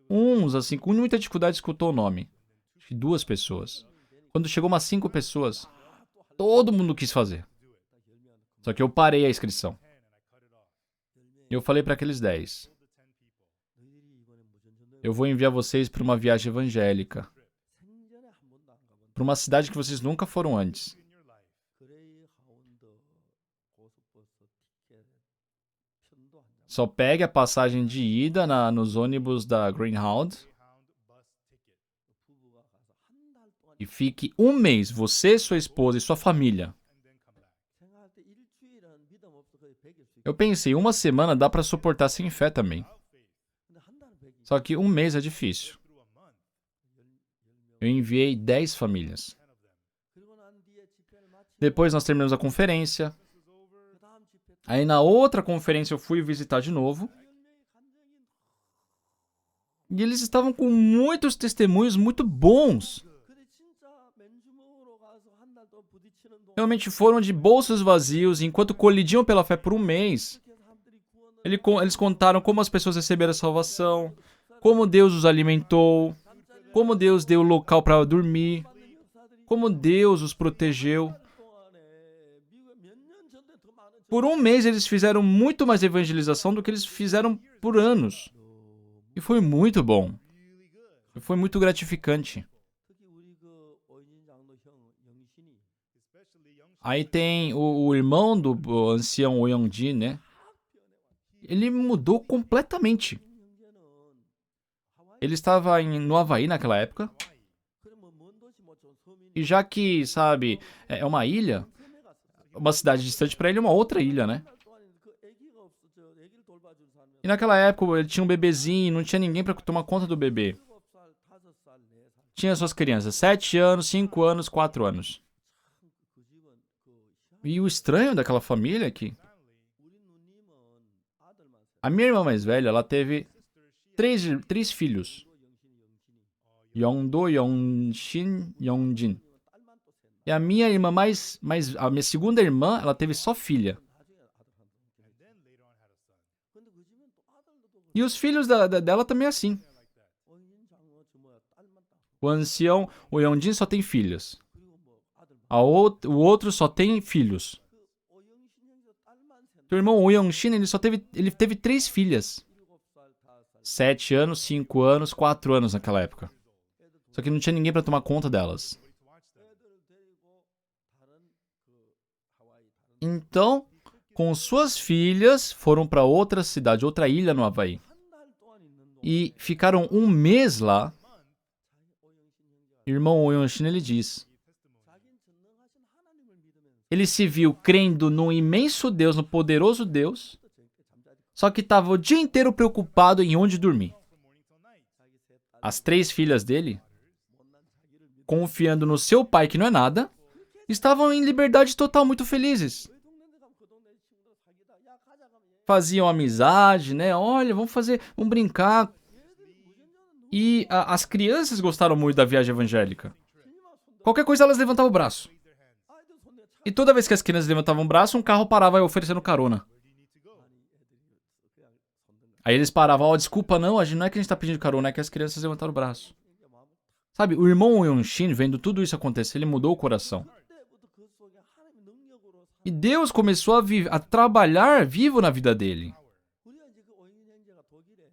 Uns, assim, com muita dificuldade, escutou o nome. Acho que 2 pessoas. Quando chegou umas 5 pessoas, todo mundo quis fazer. Só que eu parei a inscrição. E eu falei para aqueles 10. Eu vou enviar vocês para uma viagem evangélica. 생전에 한 번도 안 가본 Para uma cidade que vocês nunca foram antes. 그레이하운드 고속버스 티켓 편도 한 장. Só pegue a passagem de ida nos ônibus da Greyhound 부부가 가서 한 달 동안 e fique um mês, você, sua esposa e sua família. 생각할 때 일주일은 믿음 없어 거의 100일 수 있고 Eu pensei, uma semana dá para suportar sem fé também. 근데 한 달은 100일. Só que um mês é difícil. Eu enviei 10 famílias. 그리고 난 뒤에 집회를 마치고 Depois nós terminamos a conferência. 그 다음 집회 또 Aí na outra conferência eu fui visitar de novo. 10명의 간증이 E eles estavam com muitos testemunhos muito bons. 근데 진짜 맨주먹으로 가서 한 달 동안 부딪히는 동안 Realmente foram de bolsos vazios, enquanto colidiam pela fé por um mês. 이렇게 사람들이 구원을 Eles contaram como as pessoas receberam a salvação, como Deus os alimentou, como Deus deu local para dormir, 받는 역사들이 como Deus os protegeu. 동안에 미국에 몇 년 전에 더 많은 Por um mês eles fizeram muito mais evangelização do que eles fizeram por anos. E foi muito bom. Foi muito gratificante. 특히 우리 그 오인진 장로 형 영신이 Aí tem o irmão do ancião Oyong-ji, né? Ele mudou completamente. 형제는 하와이 Ele estava no Havaí naquela época. 그래 뭐먼 도시 뭐좀 서민 E já que, sabe, é uma ilha, 섬에 갔었어. uma cidade distante para ele é uma outra ilha, né? 한 달 동안에 그 아기가 없어져 아기를 돌봐줄 사람이 E naquela época ele tinha um bebezinho, não tinha ninguém para tomar conta do bebê. 7살, 5살, 4살. Tinha suas crianças, 7 anos, 5 anos, 4 anos. 그 집은 그 희한한 E o estranho daquela família é que 우리 누님은 아들만 세. a minha irmã mais velha, ela teve 3 filhos. Yongdo, Yongshin, Yongjin. 딸만 또 셋. E a minha irmã a minha segunda irmã, ela teve só filha. 나중에 아들 한 명. 근데 그 집은 또 아들도 또 E os filhos dela também é assim. 오인진 장로 저 뭐야 딸만 딱. O ancião, o Yongjin só tem filhas. 그리고 뭐 아들만. O outro só tem filhos. 그 오영신 형제 딸만 셋. Teu irmão, o Yongshin, ele teve 3 filhas. 7살, 5살. 7 anos, 5 anos, 4 anos naquela época. Só que não tinha ninguém para tomar conta delas. 애들을 데리고 다른 그 하와이 다른 Então, com suas filhas, foram para outra cidade, outra ilha no Havaí. 한 달 동안 있는 동안 E ficaram um mês lá. 오영신 형제가 Irmão Oyonshin, ele diz. 자기는 전능하신 하나님을 믿으면서 Ele se viu crendo no imenso Deus, no poderoso Deus, 또 저렇게 잠자리 só que estava o dia inteiro preocupado em onde dormir. 자기 셋 딸, As 3 filhas dele, 못난 자기를 믿. confiando no seu pai que não é nada, estavam em liberdade total, muito felizes. 왜 동네 가면 그 동네 친구들 사귀다 야 가자 가면 얘 Faziam amizade, né? Olha, vamos brincar. E as crianças gostaram muito da viagem evangélica. Qualquer coisa elas levantavam o braço. 아이들 손에 차 E toda vez que as crianças levantavam o braço, um carro parava oferecendo carona. 아니 애들이 그냥 손든 Aí eles paravam, ó, desculpa, não é que a gente tá pedindo carona, é que as crianças levantaram o braço. 이게 마음 Sabe, o irmão Yongshin, vendo tudo isso acontecer, ele mudou o coração. 그때부터 그 속에 하나님의 능력으로 E Deus começou a trabalhar vivo na vida dele. 우리가 이제 그 오영신 형제가 독일에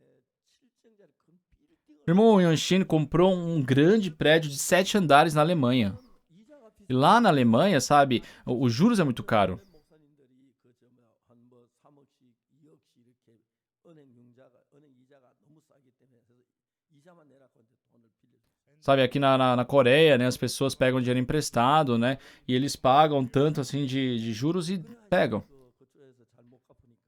7층짜리 큰 빌딩을 O irmão Yongshin comprou um grande prédio de 7 andares na Alemanha. 이자가 E lá na Alemanha, sabe, os juros é muito caro. 목사님들이 그저 뭐한뭐 3억씩 2억씩 이렇게 은행 이자가 너무 싸기 때문에 그래서 이자만 내라고 이제 돈을 빌려. Sabe, aqui na Coreia, né, as pessoas pegam dinheiro emprestado, né, e eles pagam tanto assim de juros e pegam. 그쪽에서 잘 못 갚으니까.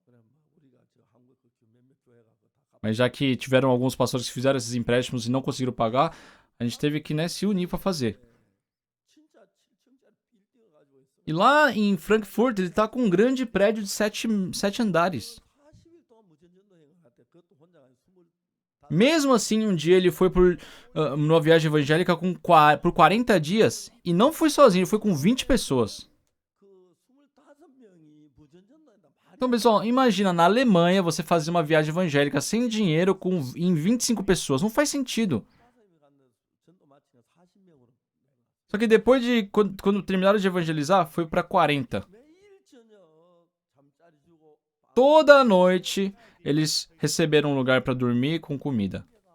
그래 우리가 저 한국 그 몇몇 교회가 그거 다 갚아. Mas já que tiveram alguns pastores que fizeram esses empréstimos e não conseguiram pagar, a gente teve que, né, se unir para fazer. 진짜 7층짜리 빌딩을 가지고 있어. E lá em Frankfurt, ele tá com um grande prédio de 7 andares. 40일 동안 무전전도 행을 했대. 그것도 혼자 한 20. Mesmo assim, um dia ele foi numa viagem evangélica por 40 dias e não foi sozinho, ele foi com 20 pessoas. 그 25명이 무전전도 한다. 말이 Então, pessoal, imagina, na Alemanha você fazer uma viagem evangélica sem dinheiro em 25 pessoas. Não faz sentido. 사람이 갔는데 전도 마치면 40명으로. Só que depois de, quando terminaram de evangelizar, foi para 40. 매일 저녁 잠자리 주고 Toda noite eles receberam um lugar para dormir com comida. 배가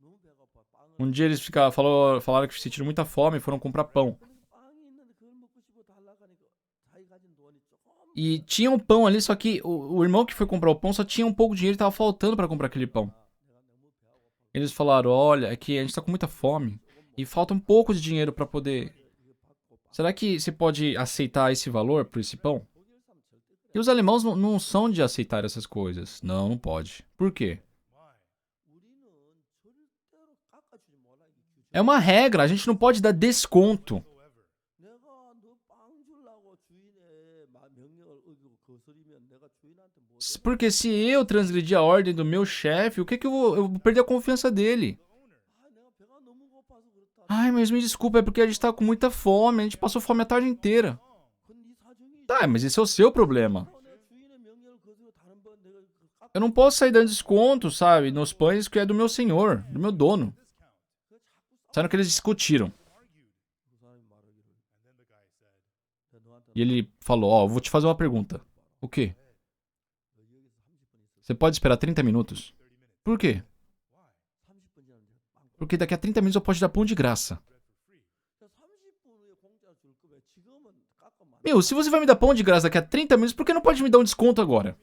너무 배고파. 빵을 Um dia eles falaram que sentiram muita fome e foram comprar pão. 빵이 있는데 그걸 먹고 싶어 달라고 하니까 자기 가진 돈이 조금 E tinha um pão ali, só que o irmão que foi comprar o pão só tinha um pouco de dinheiro e tava faltando para comprar aquele pão. 내가 너무 배가 고파. Eles falaram, olha, é que a gente tá com muita fome e falta um pouco de dinheiro para poder... 이거 받고 빵. Será que você pode aceitar esse valor por esse pão? 독일 사람 절대 E os alemãos não são de aceitar essas coisas. Não pode. Por quê? 우리는 절대로 깎아주지 말라 이게 규정. É uma regra, a gente não pode dar desconto. 내가 너 빵 주려고 주인의 명령을 어기고 거스리면 내가 주인한테 뭐 Porque se eu transgredir a ordem do meu chefe, o que eu vou perder a confiança dele? 아, 내가 배가 너무 고파서 그렇다. Ai, mas me desculpa, é porque a gente tá com muita fome, a gente passou fome a tarde inteira. 그건 네 사정이. Tá, mas esse é o seu problema. 내가 주인의 명령을 거스리고 다른 번 내가 그 깎아. Eu não posso sair dando desconto, sabe, nos pães que é do meu senhor, do meu dono. Sabe que eles discutiram. 그 사람이 말하기를. 내가 너한테 E ele falou, ó, eu vou te fazer uma pergunta. O quê? 너 여기서 30분 있어. Você pode esperar 30 minutos? Por quê? 30분 지났는데 빵. Porque daqui a 30 minutos eu posso te dar pão de graça. 30분 후에 공짜 줄 거면 지금은 깎으면 안 돼. Meu, se você vai me dar pão de graça daqui a 30 minutos, por que não pode me dar um desconto agora?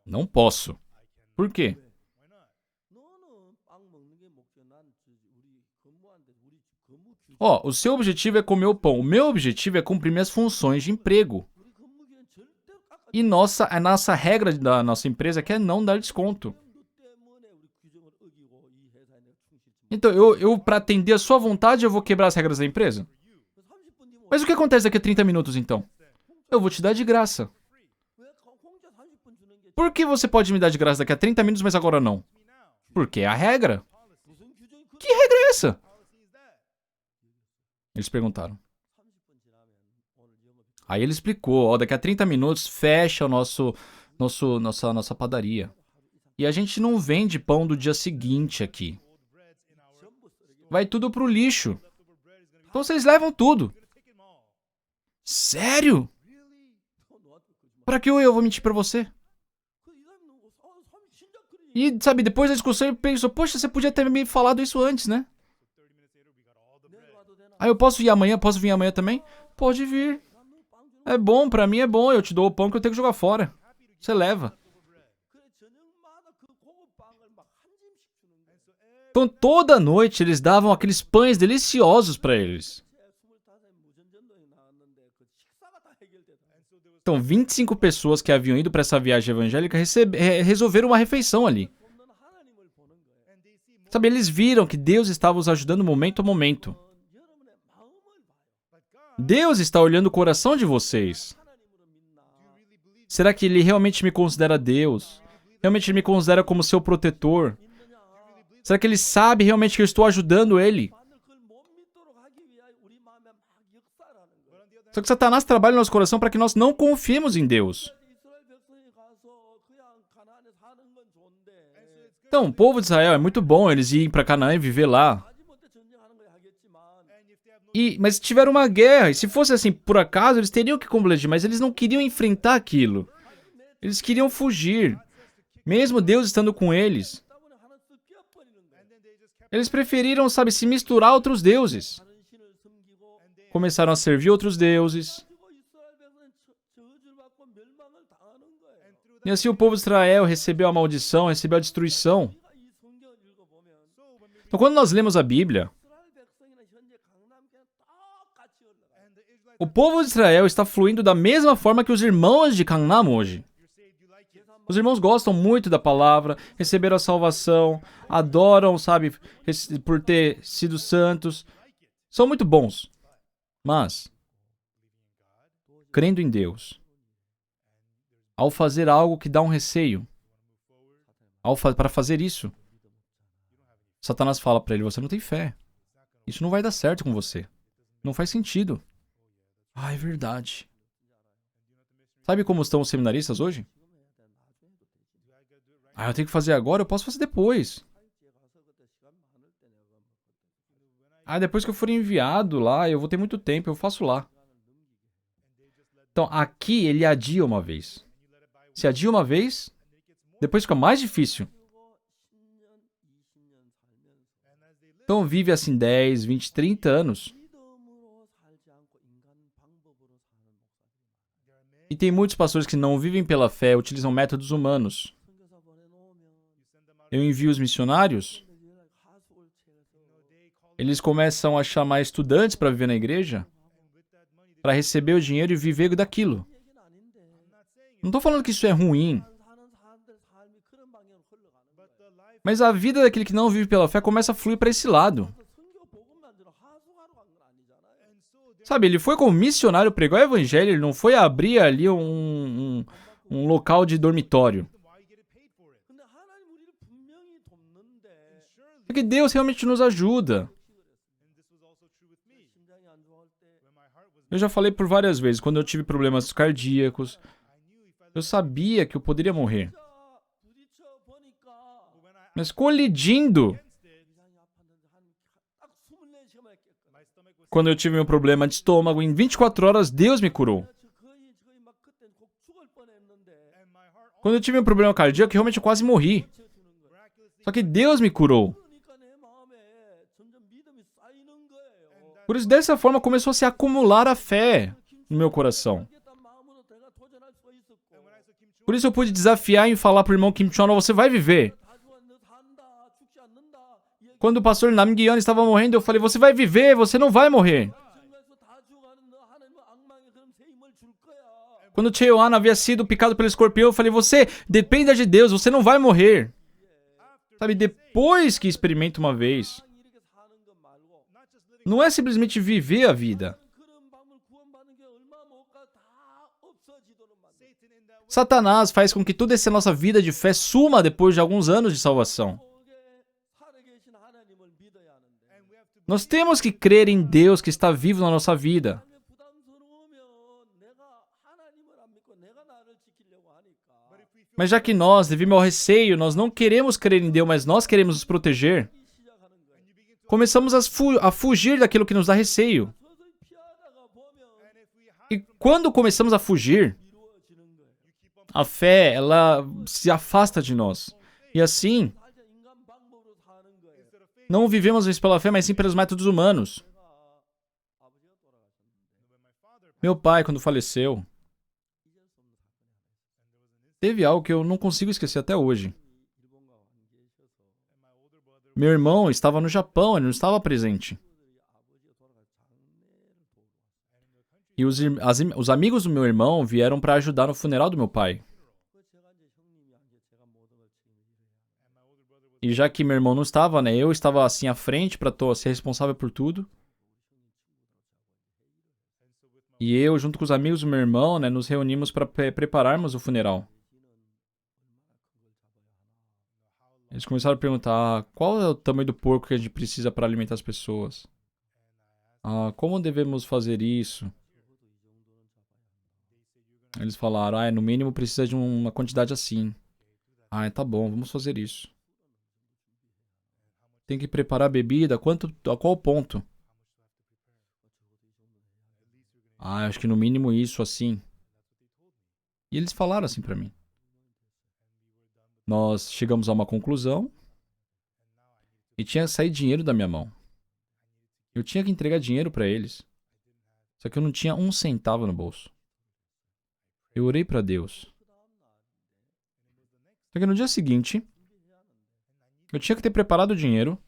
Não posso. Por quê? 너는 빵 먹는 게 목적. 난 우리 근무하는데 우리 근무 규정. Ó, o seu objetivo é comer o pão. O meu objetivo é cumprir minhas funções de emprego. 우리 근무기는 절대로 깎아. E a nossa regra da nossa empresa é que é não dar desconto. 너 때문에 우리 규정을 어기고 이 회사에 내가 충실치 못. Então, eu para atender a sua vontade, eu vou quebrar as regras da empresa? 30분 뒤면 Mas o que acontece daqui a 30 minutos, então? Eu vou te dar de graça. 왜 공짜 30분 주는 게 Por que você pode me dar de graça daqui a 30 minutos, mas agora não? Porque é a regra. 무슨 규정이 그 Que regra é essa? Eles perguntaram. 30분 지나면 오늘 영업이 Aí ele explicou, ó, daqui a 30 minutos fecha nossa padaria. E a gente não vende pão do dia seguinte aqui. 전부 쓰레기. Vai tudo pro lixo. Então vocês levam tudo. Sério? 또 너한테 거짓말. Pra que eu vou mentir pra você? 그 이 사람이 너무 진짜 그러니. E, sabe, depois da discussão ele pensou, poxa, você podia ter me falado isso antes, né? 내일 와도 되나? Aí eu posso ir amanhã? Posso vir amanhã também? Pode vir. 난너빵 주는 É bom, pra mim é bom. Eu te dou o pão que eu tenho que jogar fora. Você leva. 그래 저녁마다 그 고급 빵을 막 한 짐씩 주는 거야. Então toda noite eles davam aqueles pães deliciosos pra eles. 제 25에 무전전도에 나왔는데 그 식사가 다 해결되더라. Então 25 pessoas que haviam ido pra essa viagem evangélica resolveram uma refeição ali. 돕는 하나님을 보는 거예요. Sabe, eles viram que Deus estava os ajudando momento a momento. 여러분의 마음을 봐요. Deus está olhando o coração de vocês. 하나님으로 믿나? Será que ele realmente me considera Deus? Realmente ele me considera como seu protetor? 믿느냐? Será que ele sabe realmente que eu estou ajudando ele? 반을 그걸 못 믿도록 하기 위하여 우리 마음에 막 역사라는 거예요. Só que Satanás trabalha no nosso coração para que nós não confiemos em Deus. 이스라엘 백성이 가서 그냥 가나안에 사는 건 좋은데 Então, o povo de Israel é muito bom eles irem para Canaã e viver lá. 마지못해 전쟁하는 걸 하겠지만 Mas tiveram uma guerra, e se fosse assim, por acaso, eles teriam que combater, mas eles não queriam enfrentar aquilo. Eles queriam fugir. Mesmo Deus estando com eles. 때문에 하나 쓱 끼어버리는 거예요. Eles preferiram, sabe, se misturar a outros deuses. 다른 신을 섬기고 Começaram a servir outros deuses. 그리고 이스라엘 백성은 저주를 받고 멸망을 당하는 거예요. E assim o povo de Israel recebeu a maldição, recebeu a destruição. 우리가 이 성경을 읽어보면 Então quando nós lemos a Bíblia, 이스라엘 백성이나 현재 강남교회 똑같이 흘러가요. o povo de Israel está fluindo da mesma forma que os irmãos de Canaan hoje. Os irmãos gostam muito da palavra, receberam a salvação, adoram, sabe, por ter sido santos. São muito bons. Mas, crendo em Deus, ao fazer algo que dá um receio, para fazer isso, Satanás fala para ele, você não tem fé. Isso não vai dar certo com você. Não faz sentido. Ah, é verdade. Sabe como estão os seminaristas hoje? Ah, eu tenho que fazer agora, eu posso fazer depois. Ah, depois que eu for enviado lá, eu vou ter muito tempo, eu faço lá. Então, aqui ele adia uma vez. Se adia uma vez, depois fica mais difícil. Então vive assim 10, 20, 30 anos. 믿음으로 살지 않고 인간 방법으로 사는 목사님. E tem muitos pastores que não vivem pela fé, utilizam métodos humanos. 선교사 보내놓으면 Eu envio os missionários, 하수를 채워서 eles começam a chamar estudantes para viver na igreja, para receber o dinheiro e viver daquilo. 얘기는 아닌데 Não estou falando que isso é ruim, 사는 사람들 삶이 그런 방향으로 흘러가는 거예요. mas a vida daquele que não vive pela fé começa a fluir para esse lado. 선교 복음만 들어 하수하러 간 건 아니잖아요. Sabe, ele foi como missionário pregar o evangelho, ele não foi abrir ali um local de dormitório. 근데 하나님 우리를 분명히 돕는데 Porque Deus realmente nos ajuda. 심장이 안 좋을 때 Eu já falei por várias vezes, quando eu tive problemas cardíacos, eu sabia que eu poderia morrer. 부딪혀 보니까 Mas colidindo, 심장이 아팠는데 딱 24시간만 깼거든요. quando eu tive meu problema de estômago, em 24 horas Deus me curou. 거의 막 그때 꼭 죽을 뻔했는데 Quando eu tive meu problema cardíaco, realmente eu quase morri. 채워주는 거예요. Só que Deus me curou. 그러니까 내 마음에 점점 믿음이 쌓이는 거예요. Por isso, dessa forma, começou a se acumular a fé no meu coração. 알겠다는 마음으로 내가 도전할 수가 있었고 Por isso eu pude desafiar e falar pro irmão Kim Chon, você vai viver. 다 죽어 너 산다 죽지 않는다 이 얘기 Quando o pastor Nam Guion estava morrendo, eu falei, você vai viver, você não vai morrer. 정말서 다 죽어가는 너 하나님은 악망의 그런 새 힘을 줄 거야. Quando o Cheoan havia sido picado pelo escorpião, eu falei, você dependa de Deus, você não vai morrer. Sabe, depois que experimenta uma vez, 이렇게 사는 것 말고 não é simplesmente viver a vida. 그런 방을 구원받는 게 얼마 못 가 다 없어지도록 만들어. Satanás faz com que toda essa nossa vida de fé suma depois de alguns anos de salvação. 속에 살아계신 하나님을 믿어야 하는데 Nós temos que crer em Deus que está vivo na nossa vida. 하나님이 부담스러우면 내가 하나님을 안 믿고 내가 나를 지키려고 하니까 Mas já que nós, devido ao receio, nós não queremos crer em Deus, mas nós queremos nos proteger, 시작하는 거예요. começamos a fugir daquilo que nos dá receio. 서서히 피하다가 보면 E quando começamos a fugir, 이루어지는 거예요. a fé, ela se afasta de nós. E assim, 살자 인간 방법으로 사는 거예요. não vivemos mais pela fé, mas sim pelos métodos humanos. 제가 아버지가 돌아가셨는데 Meu pai, quando faleceu, teve algo que eu não consigo esquecer até hoje. 일본과 관계하셔서 Meu irmão estava no Japão, ele não estava presente. 아버지가 돌아가 장례를 보고 E os amigos do meu irmão vieram para ajudar no funeral do meu pai. 제가 이제 형님이 한 게 제가 모든 걸 책임을 E já que meu irmão não estava, né, eu estava assim à frente para ser responsável por tudo. E eu, junto com os amigos do meu irmão, né, nos reunimos para prepararmos o funeral. Eles começaram a perguntar, qual é o tamanho do porco que a gente precisa para alimentar as pessoas? Como devemos fazer isso? Eles falaram, no mínimo precisa de uma quantidade assim. Tá bom, vamos fazer isso. Tem que preparar a bebida, a qual ponto? Acho que no mínimo isso assim. E eles falaram assim pra mim. Nós chegamos a uma conclusão e tinha que sair dinheiro da minha mão. Eu tinha que entregar dinheiro pra eles. Só que eu não tinha um centavo no bolso. Eu orei para Deus. Só que no dia seguinte, eu tinha que ter preparado o dinheiro.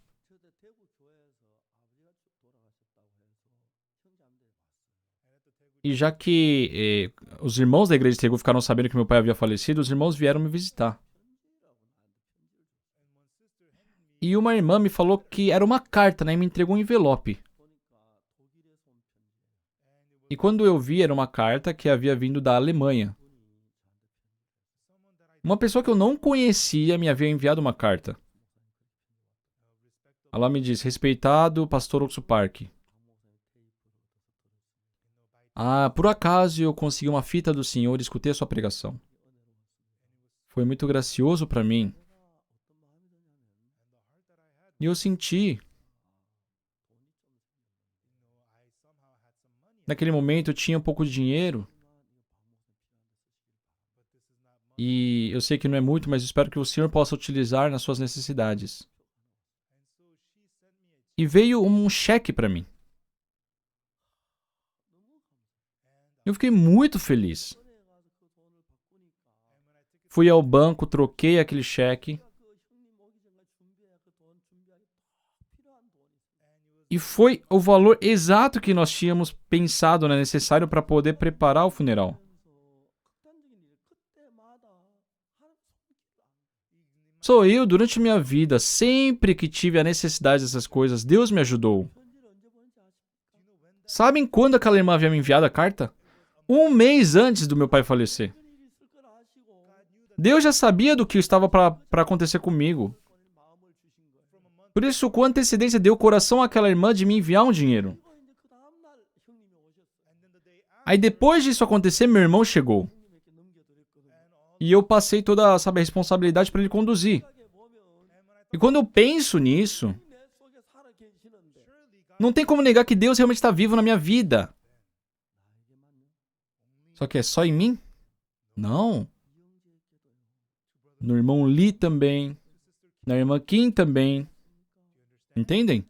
E já que os irmãos da igreja de Tegu ficaram sabendo que meu pai havia falecido, os irmãos vieram me visitar. E uma irmã me falou que era uma carta, né? E me entregou um envelope. E quando eu vi, era uma carta que havia vindo da Alemanha. Uma pessoa que eu não conhecia me havia enviado uma carta. Ela me disse: respeitado pastor Oxo Park. Por acaso eu consegui uma fita do senhor e escutei a sua pregação. Foi muito gracioso para mim. E eu senti. Naquele momento eu tinha um pouco de dinheiro. E eu sei que não é muito, mas espero que o senhor possa utilizar nas suas necessidades. E veio um cheque para mim. Eu fiquei muito feliz. Fui ao banco, troquei aquele cheque. E foi o valor exato que nós tínhamos pensado, né, necessário para poder preparar o funeral. Sou eu, durante minha vida, sempre que tive a necessidade dessas coisas, Deus me ajudou. Sabem quando aquela irmã havia me enviado a carta? 1 mês antes do meu pai falecer. Deus já sabia do que estava para acontecer comigo. Por isso, com antecedência, deu coração àquela irmã de me enviar um dinheiro. Aí depois disso acontecer, meu irmão chegou. E eu passei toda, a responsabilidade para ele conduzir. E quando eu penso nisso, não tem como negar que Deus realmente está vivo na minha vida. Só que é só em mim? Não. No irmão Lee também. Na irmã Kim também. Entendem?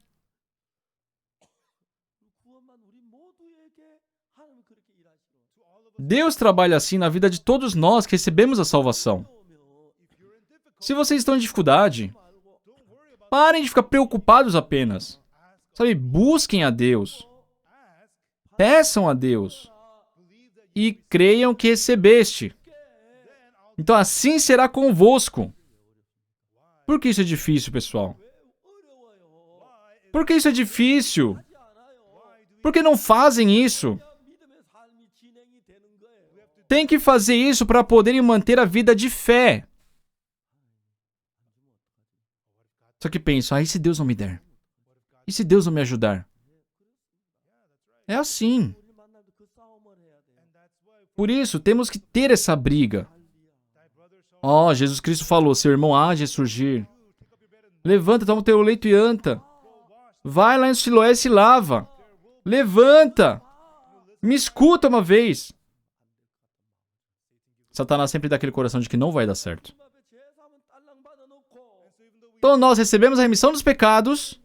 Deus trabalha assim na vida de todos nós que recebemos a salvação. Se vocês estão em dificuldade, parem de ficar preocupados apenas. Sabe, busquem a Deus. Peçam a Deus. E creiam que recebeste. Então assim será convosco. Por que isso é difícil, pessoal? Por que isso é difícil? Por que não fazem isso? Tem que fazer isso para poderem manter a vida de fé. Só que penso, e se Deus não me der? E se Deus não me ajudar? É assim. Por isso, temos que ter essa briga. Jesus Cristo falou, seu irmão há de surgir. Levanta, toma o teu leito e anda. Vai lá em Siloé e se lava. Levanta. Me escuta uma vez. Satanás sempre dá aquele coração de que não vai dar certo. Então nós recebemos a remissão dos pecados,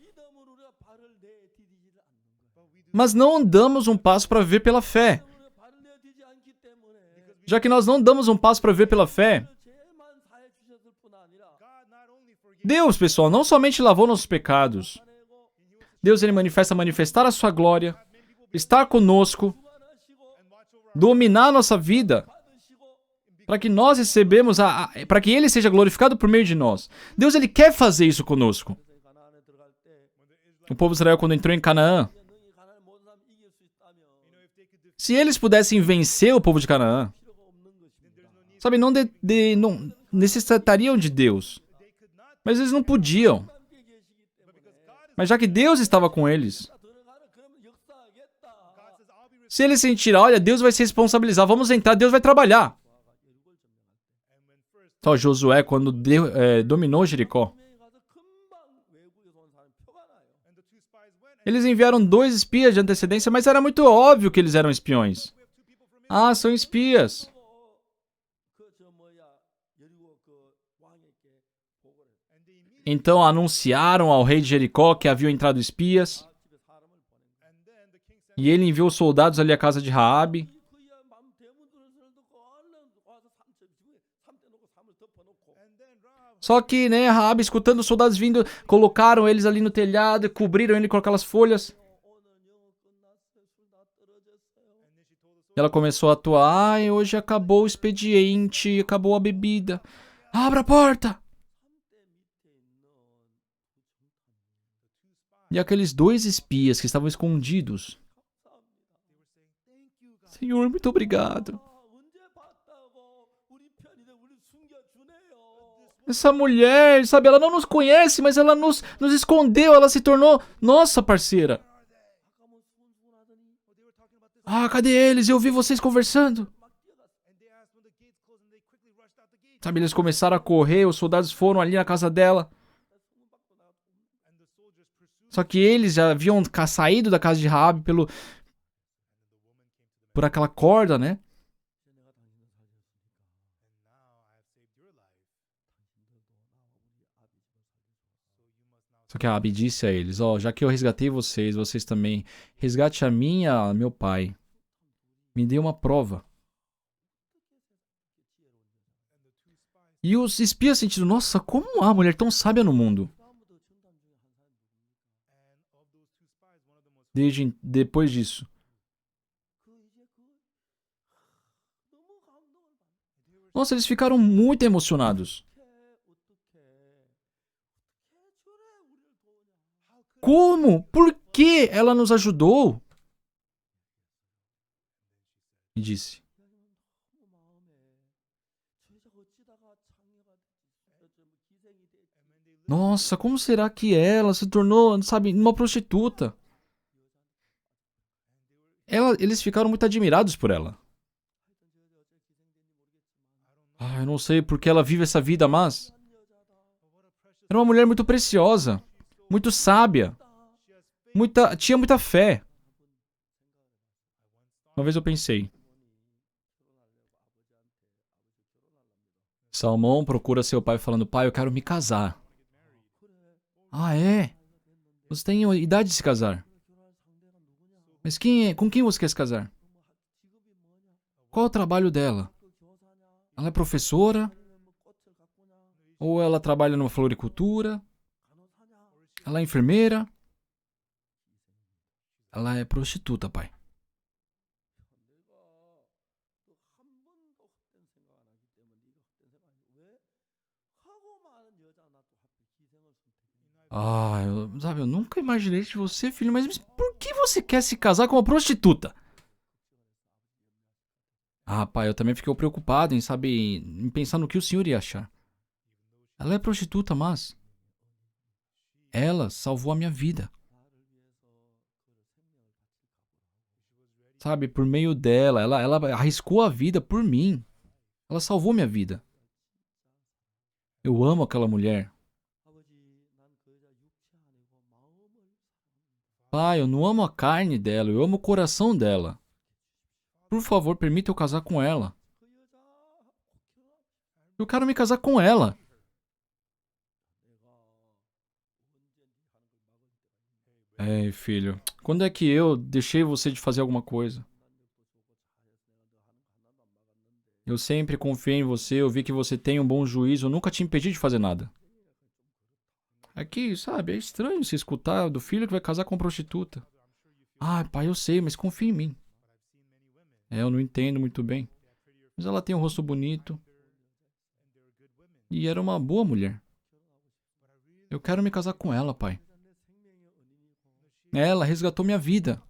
mas não damos um passo para viver pela fé. Já que nós não damos um passo para viver pela fé, Deus, pessoal, não somente lavou nossos pecados. Deus, ele manifestar a sua glória, estar conosco, dominar a nossa vida, para que nós recebemos, para que ele seja glorificado por meio de nós. Deus, ele quer fazer isso conosco. O povo de Israel, quando entrou em Canaã, se eles pudessem vencer o povo de Canaã, sabe, não necessitariam de Deus. Mas eles não podiam. Mas já que Deus estava com eles, se eles sentiram, olha, Deus vai se responsabilizar, vamos entrar, Deus vai trabalhar. Só Josué, quando dominou Jericó, eles enviaram 2 espias de antecedência, mas era muito óbvio que eles eram espiões. São espias. Então anunciaram ao rei de Jericó que haviam entrado espias. E ele enviou soldados ali à casa de Raabe. Só que, né, Raabe, escutando os soldados vindo, colocaram eles ali no telhado, cobriram ele com aquelas folhas. E ela começou a atuar. Ai, hoje acabou o expediente, acabou a bebida. Abra a porta! E aqueles 2 espias que estavam escondidos. Senhor, muito obrigado. Essa mulher, sabe, ela não nos conhece, mas ela nos escondeu, ela se tornou nossa parceira. Ah, cadê eles? Eu vi vocês conversando. Sabe, eles começaram a correr, os soldados foram ali na casa dela. Só que eles já haviam saído da casa de Raabe por aquela corda, né? Só que a Raabe disse a eles, já que eu resgatei vocês, vocês também, resgate a mim e a meu pai. Me dê uma prova. E os espias sentiram, nossa, como há mulher tão sábia no mundo? Depois disso. Nossa, eles ficaram muito emocionados. Como? Por que ela nos ajudou? E disse. Nossa, como será que ela se tornou, sabe, uma prostituta? Eles ficaram muito admirados por ela. Eu não sei por que ela vive essa vida, mas... Era uma mulher muito preciosa, muito sábia, tinha muita fé. Uma vez eu pensei... Salmão procura seu pai falando, pai, eu quero me casar. Ah, é? Você tem idade de se casar. Mas com quem você quer se casar? Qual é o trabalho dela? Ela é professora? Ou ela trabalha numa floricultura? Ela é enfermeira? Ela é prostituta, pai. Eu nunca imaginei de você, filho, mas por que você quer se casar com uma prostituta? Pai, eu também fiquei preocupado em pensar no que o senhor ia achar. Ela é prostituta, mas ela salvou a minha vida. Sabe, por meio dela, ela arriscou a vida por mim. Ela salvou minha vida. Eu amo aquela mulher. Pai, eu não amo a carne dela, eu amo o coração dela. Por favor, permita eu casar com ela. Eu quero me casar com ela. Filho, quando é que eu deixei você de fazer alguma coisa? Eu sempre confiei em você, eu vi que você tem um bom juízo, eu nunca te impedi de fazer nada. Aqui, sabe, é estranho se escutar do filho que vai casar com uma prostituta. Pai, eu sei, mas confia em mim. Eu não entendo muito bem. Mas ela tem um rosto bonito. E era uma boa mulher. Eu quero me casar com ela, pai. Ela resgatou minha vida.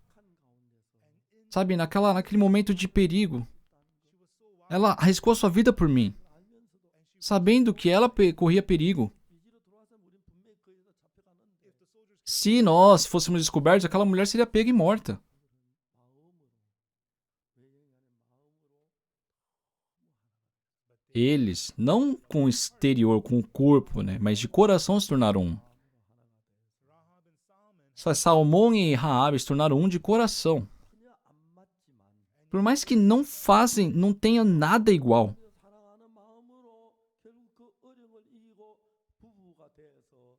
Sabe, naquele momento de perigo. Ela arriscou a sua vida por mim. Sabendo que ela corria perigo. Se nós fôssemos descobertos, aquela mulher seria pega e morta. Eles, não com o exterior, com o corpo, né, mas de coração se tornaram um. Salmão e Raabe se tornaram um de coração. Por mais que não tenha nada igual.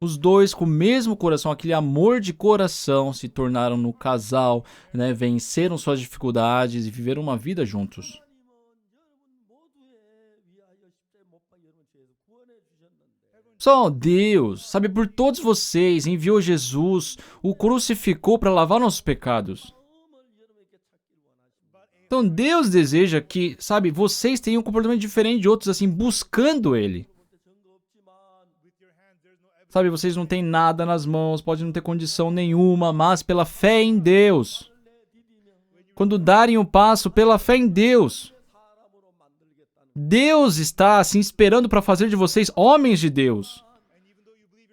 Os dois com o mesmo coração, aquele amor de coração, se tornaram no casal, né, venceram suas dificuldades e viveram uma vida juntos. 십자가에 못 박혀 여러분 죄에서 구원해 주셨는데 Só Deus, sabe, por todos vocês, enviou Jesus, o crucificou para lavar nossos pecados. 마음을 여러분에게 찾기를 원하십니다. Então Deus deseja que, sabe, vocês tenham um comportamento diferente de outros, assim, buscando Ele. 여러분한테 증거 없지만 Sabe, vocês não têm nada nas mãos, podem não ter condição nenhuma, mas pela fé em Deus. Quando darem o passo pela fé em Deus, 사람으로 만들겠다는 Deus está assim esperando para fazer de vocês homens de Deus.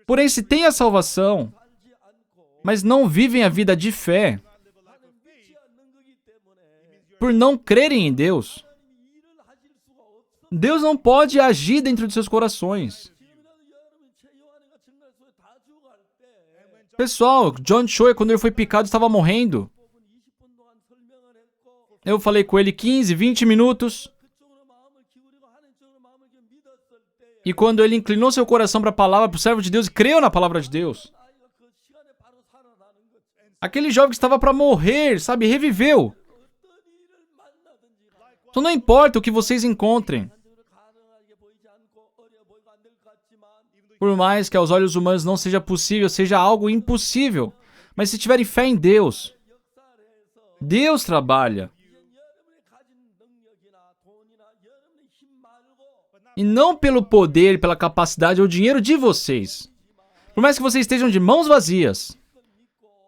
Porém, se têm a salvação, 살지 않고 mas não vivem a vida de fé, 하나님 믿지 않는 거기 때문에 por não crerem em Deus, 하나님이 일을 하실 수가 없어. Deus não pode agir dentro de seus corações. 지금이라도 여러분 최요한이가 증거소에 다 죽어갈 때 Pessoal, John Choi, quando ele foi picado, estava morrendo. 부분 20분 동안 설명을 했고 Eu falei com ele 15, 20 minutos. 그쪽으로 마음을 기울이고 하나님 쪽으로 마음을 기울여 믿었을 때 E quando ele inclinou seu coração para a palavra, para o servo de Deus, e creu na palavra de Deus, 아이가 그 시간에 바로 살아나는 거지. aquele jovem que estava para morrer, sabe, reviveu. 어떤 일을 만나든지 Então não importa o que vocês encontrem. 한적으로 가능하게 보이지 않고 어려 보이고 안 될 것 같지만 Por mais que aos olhos humanos não seja possível, seja algo impossível. Mas se tiverem fé em Deus, 역사를 해서 Deus trabalha. 이제 여러분이 가진 능력이나 돈이나 여러분의 힘 말고 E não pelo poder, pela capacidade ou dinheiro de vocês. Por mais que vocês estejam de mãos vazias,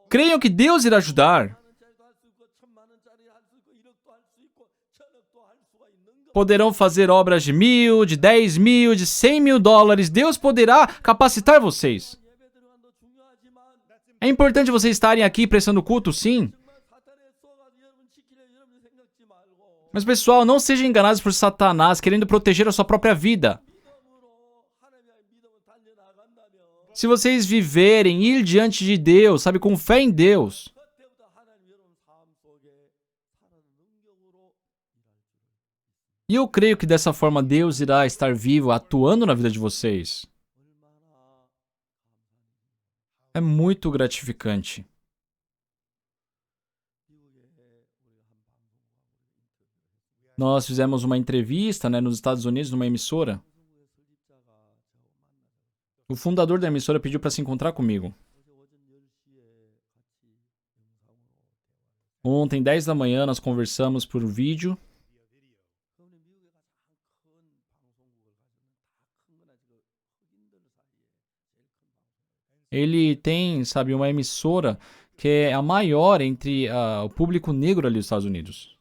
creiam que Deus irá ajudar. 원짜리도 할 수 있고 1,000만 원짜리 할 수 있고 1억도 할 수 있고 1,000억도 할 수가 있는 거. Poderão fazer obras de 1.000, de 10.000, de 100.000 dólares. Deus poderá capacitar vocês. 예배 들어간도 중요하지만 É importante vocês estarem aqui prestando culto, sim. 정말 사탄에 쏘가지고 여러분 지키려 여러분 생각지 말고 Mas pessoal, não sejam enganados por Satanás querendo proteger a sua própria vida. 믿음으로 하나님의 믿음을 달려나간다면 Se vocês viverem, ir diante de Deus, sabe, com fé em Deus, 그때부터 하나님 여러분 삶 속에 살아는 능력으로 e eu creio que dessa forma Deus irá estar vivo, atuando na vida de vocês. 얼마나 É muito gratificante. 미국에 우리가 한 방송국하고 Nós fizemos uma entrevista, nos Estados Unidos, numa emissora. 방송국의 설립자가 저하고 만나서 O fundador da emissora pediu para se encontrar comigo. 어제 오전 10시에 같이 영상으로 Ontem, 10 da manhã, nós conversamos por vídeo. 그분이 미국에 가장 큰 방송국을 가지고 다큰 거나 지금 흑인들 사이에 제일 큰 방송. Ele tem, sabe, uma emissora que é a maior entre o público negro ali dos Estados Unidos.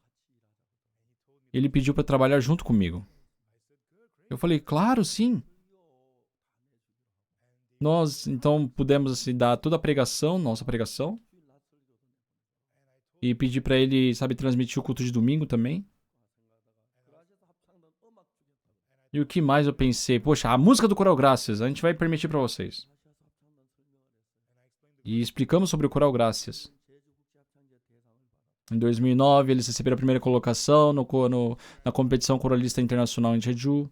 Ele pediu para trabalhar junto comigo. Eu falei, claro, sim. Nós, então, pudemos assim, dar toda a pregação, nossa pregação. E pedir para ele, sabe, transmitir o culto de domingo também. 그라시아에서 합창단 음악 주겠다고. E o que mais eu pensei? Poxa, a música do Coral Graças, a gente vai permitir para vocês. 그라시아에서 합창단 설명을 했어요. E explicamos sobre o Coral Graças. 제주국제합창제 대상을 받았고. Em 2009, eles receberam a primeira colocação na competição coralista internacional em Jeju.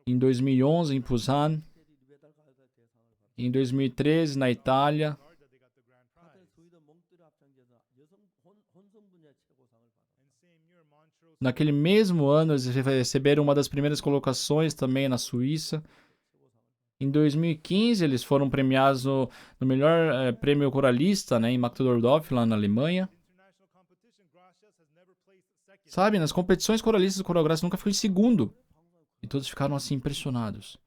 Em 2011, em Busan. 테디 메달 가요대 대상을 받았고. Em 2013, na Itália. 하늘 스위든 몽트리 합창제에서 여성 혼성 분야 최고상을 받았고. Naquele mesmo ano, eles receberam uma das primeiras colocações também na Suíça. Em 2015, eles foram premiados no melhor prêmio coralista, em Magdeburg, lá na Alemanha. Sabe, nas competições coralistas do Coral Graças nunca ficou em segundo. E todos ficaram assim impressionados.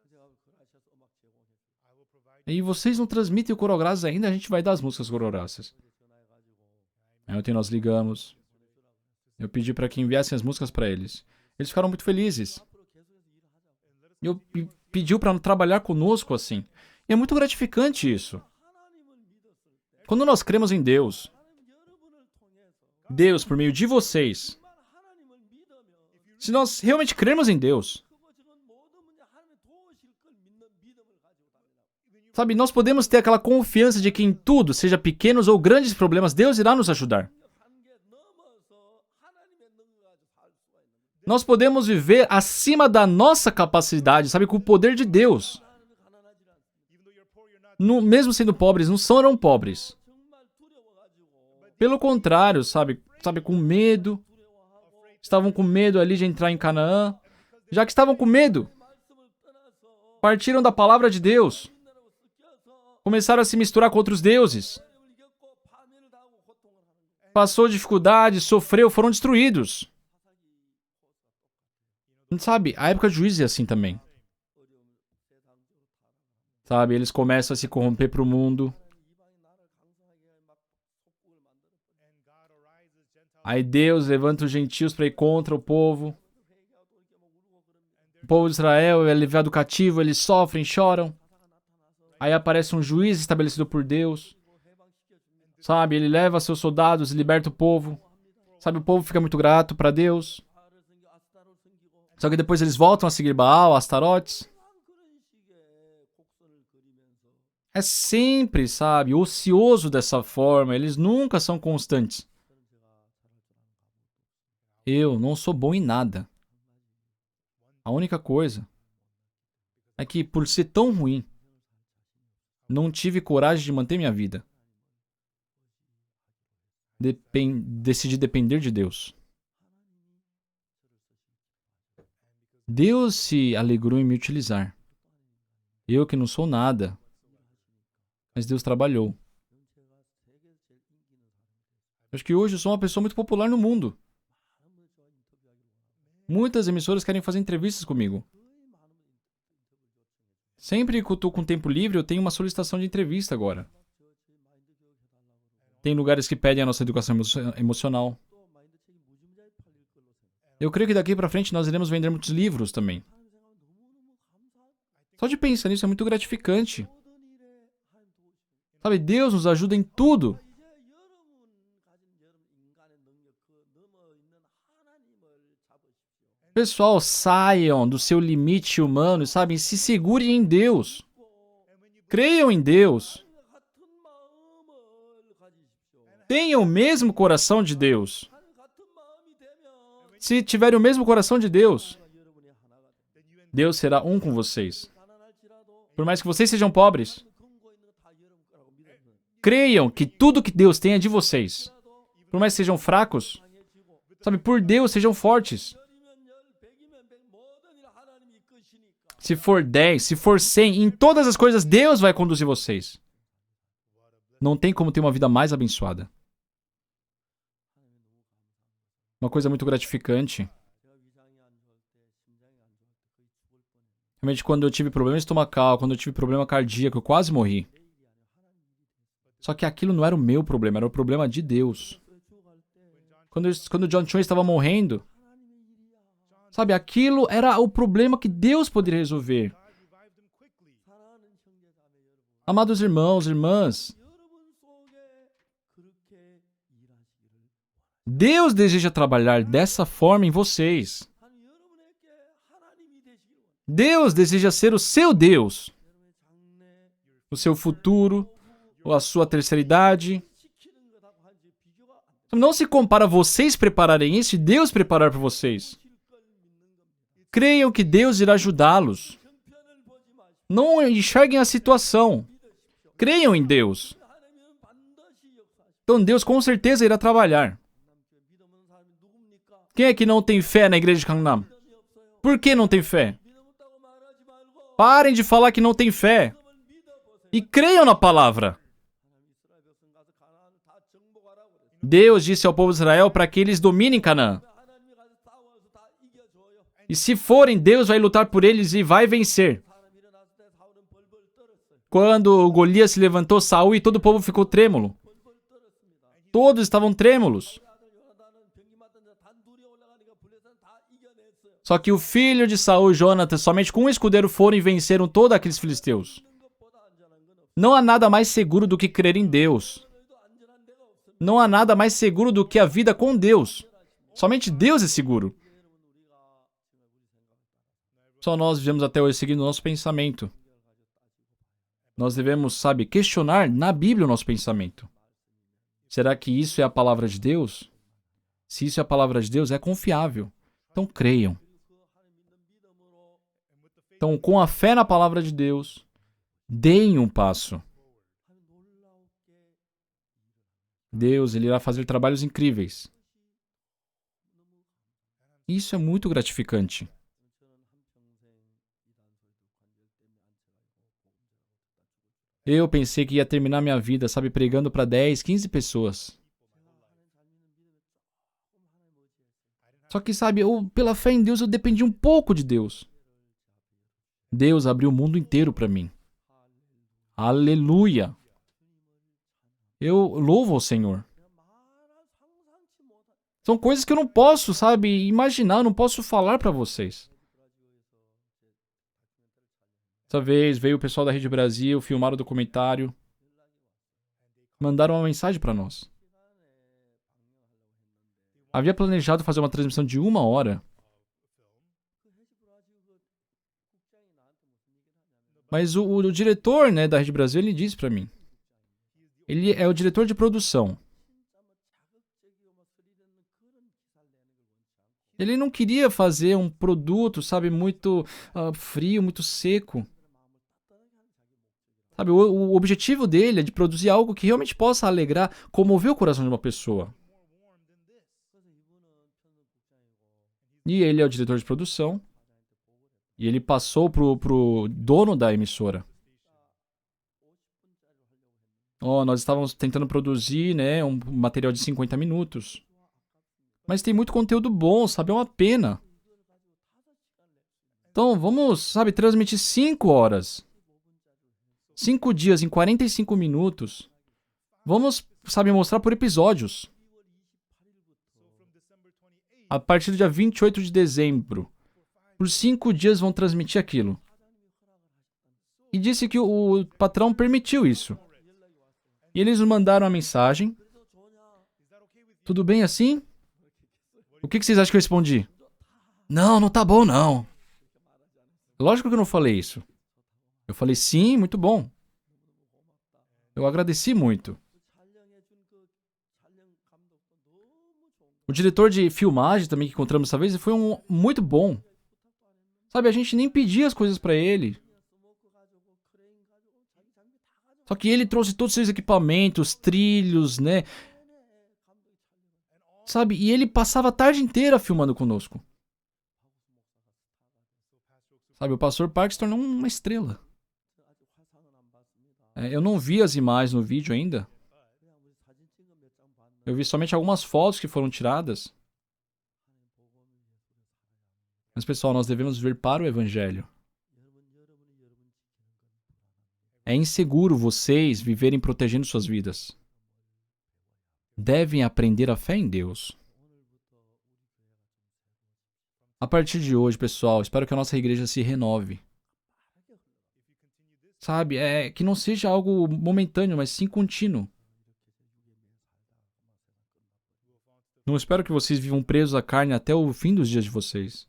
제가 그라시아에서 음악 제공했어요. E vocês não transmitem o Coral Graças ainda? A gente vai dar as músicas do Coral Graças. Aí ontem nós ligamos. Eu pedi para que enviassem as músicas para eles. Eles ficaram muito felizes. 앞으로 계속해서 일을 하자고. E eu pediu para trabalhar conosco assim. E é muito gratificante isso. 하나님을 믿었을 때 Quando nós cremos em Deus, 하나님 여러분을 통해서 Deus, por meio de vocês, 정말 하나님을 믿으면 se nós realmente cremos em Deus, 크고지는 모든 문제 하나님 도우실 걸 믿는 믿음을 가지고 달리라고. sabe, nós podemos ter aquela confiança de que em tudo, seja pequenos ou grandes problemas, Deus irá nos ajudar. 한계 넘어서 하나님의 능력 가지고 살 수가 있는 거예요. Nós podemos viver acima da nossa capacidade, sabe, com o poder de Deus. 하나님이 가난하지 않습니다. Mesmo sendo pobres, não são pobres. 정말 두려워가지고 Pelo contrário, sabe com medo, 두려워하고 Estavam com medo ali de entrar em Canaã. Já que estavam com medo, partiram da palavra de Deus. Começaram a se misturar com outros deuses. Passou dificuldade, sofreu, foram destruídos. Sabe, a época de juízes é assim também. Sabe, eles começam a se corromper para o mundo. Aí Deus levanta os gentios para ir contra o povo. O povo de Israel é levado cativo, eles sofrem, choram. Aí aparece um juiz estabelecido por Deus. Sabe, ele leva seus soldados e liberta o povo. Sabe, o povo fica muito grato para Deus. Só que depois eles voltam a seguir Baal, Astarotes. É sempre, sabe, ocioso dessa forma. Eles nunca são constantes. Eu não sou bom em nada. A única coisa é que, por ser tão ruim, não tive coragem de manter minha vida. Decidi depender de Deus. Deus se alegrou em me utilizar. Eu que não sou nada. Mas Deus trabalhou. Acho que hoje eu sou uma pessoa muito popular no mundo. Muitas emissoras querem fazer entrevistas comigo. Sempre que eu estou com tempo livre, eu tenho uma solicitação de entrevista agora. Tem lugares que pedem a nossa educação emocional. Eu creio que daqui pra frente nós iremos vender muitos livros também. Só de pensar nisso é muito gratificante. Sabe, Deus nos ajuda em tudo. Pessoal, saiam do seu limite humano, sabe? Se segurem em Deus. Creiam em Deus. Tenham o mesmo coração de Deus. Se tiverem o mesmo coração de Deus, Deus será um com vocês. Por mais que vocês sejam pobres, creiam que tudo que Deus tem é de vocês. Por mais que sejam fracos, sabe, por Deus sejam fortes. Se for 10, se for 100, em todas as coisas Deus vai conduzir vocês. Não tem como ter uma vida mais abençoada. Uma coisa muito gratificante. Realmente, quando eu tive problema estomacal, quando eu tive problema cardíaco, eu quase morri. Só que aquilo não era o meu problema, era o problema de Deus. Quando John Choi estava morrendo, sabe, aquilo era o problema que Deus poderia resolver. Amados irmãos, irmãs, Deus deseja trabalhar dessa forma em vocês. Deus deseja ser o seu Deus. O seu futuro, ou a sua terceira idade. Não se compara a vocês prepararem isso e Deus preparar para vocês. Creiam que Deus irá ajudá-los. Não enxerguem a situação. Creiam em Deus. Então Deus com certeza irá trabalhar. Quem é que não tem fé na igreja de Gangnam? Por que não tem fé? Parem de falar que não tem fé. E creiam na palavra. Deus disse ao povo de Israel para que eles dominem Canaã. E se forem, Deus vai lutar por eles e vai vencer. Quando Golias se levantou, Saul e todo o povo ficou trêmulo. Todos estavam trêmulos. Só que o filho de Saul, Jonatas, somente com um escudeiro foram e venceram todos aqueles filisteus. Não há nada mais seguro do que crer em Deus. Não há nada mais seguro do que a vida com Deus. Somente Deus é seguro. Só nós vivemos até hoje seguindo o nosso pensamento. Nós devemos, sabe, questionar na Bíblia o nosso pensamento. Será que isso é a palavra de Deus? Se isso é a palavra de Deus, é confiável. Então creiam. Então, com a fé na palavra de Deus, deem um passo. Deus, Ele irá fazer trabalhos incríveis. Isso é muito gratificante. Eu pensei que ia terminar minha vida, sabe, pregando para 10, 15 pessoas. Só que, sabe, pela fé em Deus eu dependi um pouco de Deus. Deus abriu o mundo inteiro para mim. Aleluia! Eu louvo ao Senhor. São coisas que eu não posso, sabe, imaginar, eu não posso falar para vocês. Essa vez veio o pessoal da Rede Brasil, filmaram o documentário, mandaram uma mensagem para nós. Havia planejado fazer uma transmissão de 1 hora. Mas o diretor, né, da Rede Brasil, ele disse para mim. Ele é o diretor de produção. Ele não queria fazer um produto, sabe, muito frio, muito seco. Sabe, o objetivo dele é de produzir algo que realmente possa alegrar, comover o coração de uma pessoa. E ele é o diretor de produção. E ele passou pro dono da emissora. Nós estávamos tentando produzir, né, um material de 50 minutos. Mas tem muito conteúdo bom, sabe? É uma pena. Então, vamos, sabe, transmitir 5 horas. 5 dias em 45 minutos. Vamos, sabe, mostrar por episódios. A partir do dia 28 de dezembro. Por 5 dias vão transmitir aquilo. E disse que o patrão permitiu isso. E eles nos mandaram uma mensagem. Tudo bem assim? O que vocês acham que eu respondi? Não, não tá bom não. Lógico que eu não falei isso. Eu falei sim, muito bom. Eu agradeci muito. O diretor de filmagem também que encontramos essa vez foi muito bom. Sabe, a gente nem pedia as coisas pra ele. Só que ele trouxe todos os seus equipamentos, trilhos, né? Sabe, e ele passava a tarde inteira filmando conosco. Sabe, o pastor Park se tornou uma estrela. Eu não vi as imagens no vídeo ainda. Eu vi somente algumas fotos que foram tiradas. Mas, pessoal, nós devemos ver para o Evangelho. É inseguro vocês viverem protegendo suas vidas. Devem aprender a fé em Deus. A partir de hoje, pessoal, espero que a nossa igreja se renove. Sabe, que não seja algo momentâneo, mas sim contínuo. Não espero que vocês vivam presos à carne até o fim dos dias de vocês.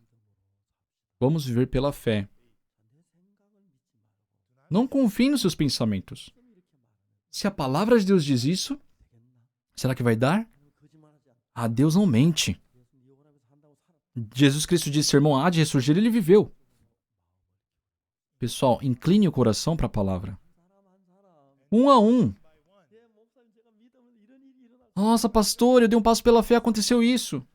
Vamos viver pela fé. Não confiem nos seus pensamentos. Se a palavra de Deus diz isso, será que vai dar? Deus não mente. Jesus Cristo disse: sermão há de ressurgir, ele viveu. Pessoal, incline o coração para a palavra. 1 a 1. Nossa, pastor, eu dei um passo pela fé, aconteceu isso.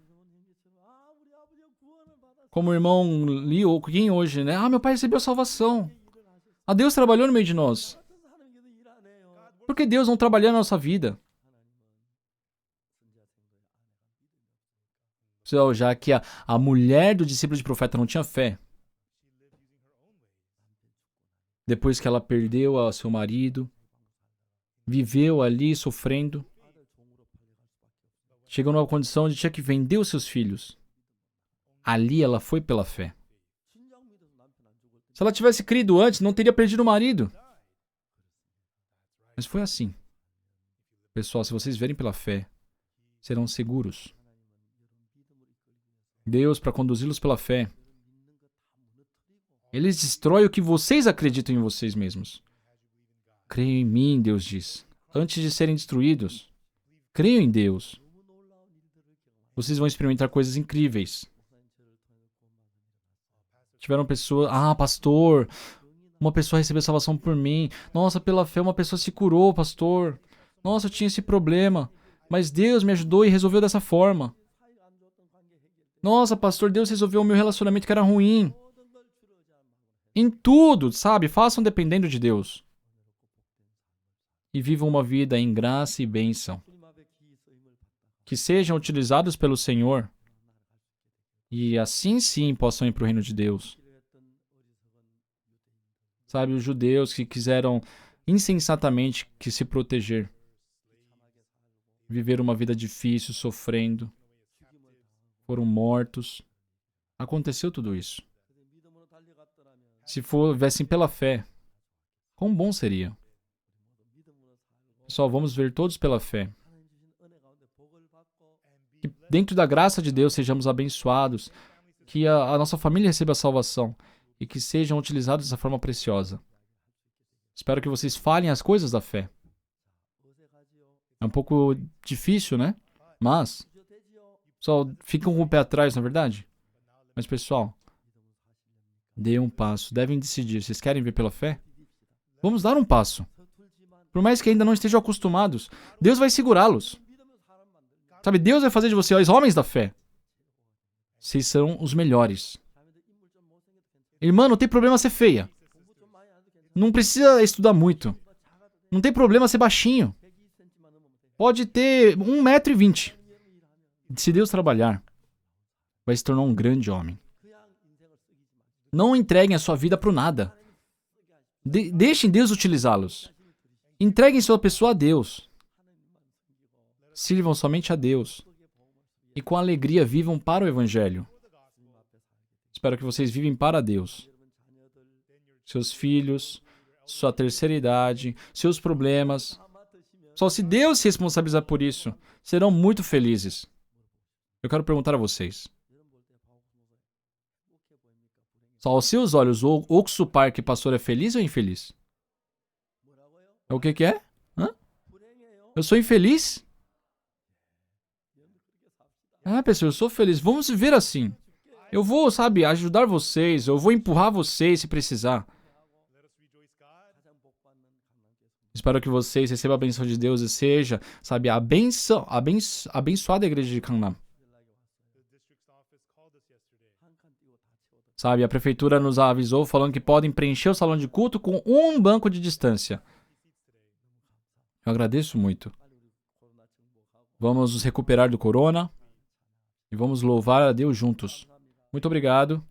Como o irmão Lee, ou quem hoje, né? Meu pai recebeu salvação. Deus trabalhou no meio de nós. Por que Deus não trabalhou na nossa vida? Pessoal, já que a mulher do discípulo de profeta não tinha fé, depois que ela perdeu seu marido, viveu ali sofrendo, chegou numa condição de tinha que vender os seus filhos. Ali ela foi pela fé. Se ela tivesse crido antes, não teria perdido o marido. Mas foi assim. Pessoal, se vocês verem pela fé, serão seguros. Deus, para conduzi-los pela fé, Ele destrói o que vocês acreditam em vocês mesmos. Creiam em mim, Deus diz. Antes de serem destruídos, creiam em Deus. Vocês vão experimentar coisas incríveis. Tiveram pessoas... pastor, uma pessoa recebeu salvação por mim. Nossa, pela fé uma pessoa se curou, pastor. Nossa, eu tinha esse problema. Mas Deus me ajudou e resolveu dessa forma. Nossa, pastor, Deus resolveu o meu relacionamento que era ruim. Em tudo, sabe? Façam dependendo de Deus. E vivam uma vida em graça e bênção. Que sejam utilizados pelo Senhor. E assim sim possam ir para o reino de Deus. Sabe, os judeus que quiseram insensatamente que se proteger. Viver uma vida difícil, sofrendo. Foram mortos. Aconteceu tudo isso. Se viessem pela fé, quão bom seria. Pessoal, vamos ver todos pela fé. Que dentro da graça de Deus sejamos abençoados. Que a nossa família receba a salvação. E que sejam utilizados dessa forma preciosa. Espero que vocês falem as coisas da fé. É um pouco difícil, né? Mas, pessoal, ficam com o pé atrás, não é verdade? Mas, pessoal, dê um passo. Devem decidir. Vocês querem ver pela fé? Vamos dar um passo. Por mais que ainda não estejam acostumados, Deus vai segurá-los. Sabe, Deus vai fazer de vocês homens da fé. Vocês são os melhores. Irmã, não tem problema ser feia. Não precisa estudar muito. Não tem problema ser baixinho. Pode ter 1,20 m. Se Deus trabalhar, vai se tornar um grande homem. Não entreguem a sua vida para o nada. Deixem Deus utilizá-los. Entreguem sua pessoa a Deus. Sirvam somente a Deus. E com alegria vivam para o Evangelho. Espero que vocês vivem para Deus. Seus filhos, sua terceira idade, seus problemas. Só se Deus se responsabilizar por isso, serão muito felizes. Eu quero perguntar a vocês. Só aos seus olhos, o Oxo Park pastor é feliz ou infeliz? O que é? Hã? Eu sou infeliz? Pessoal, eu sou feliz. Vamos viver assim. Eu vou, sabe, ajudar vocês. Eu vou empurrar vocês se precisar. Espero que vocês recebam a benção de Deus e seja, sabe, abençoada a igreja de Gangnam. Sabe, a prefeitura nos avisou falando que podem preencher o salão de culto com um banco de distância. Eu agradeço muito. Vamos nos recuperar do corona e vamos louvar a Deus juntos. Muito obrigado.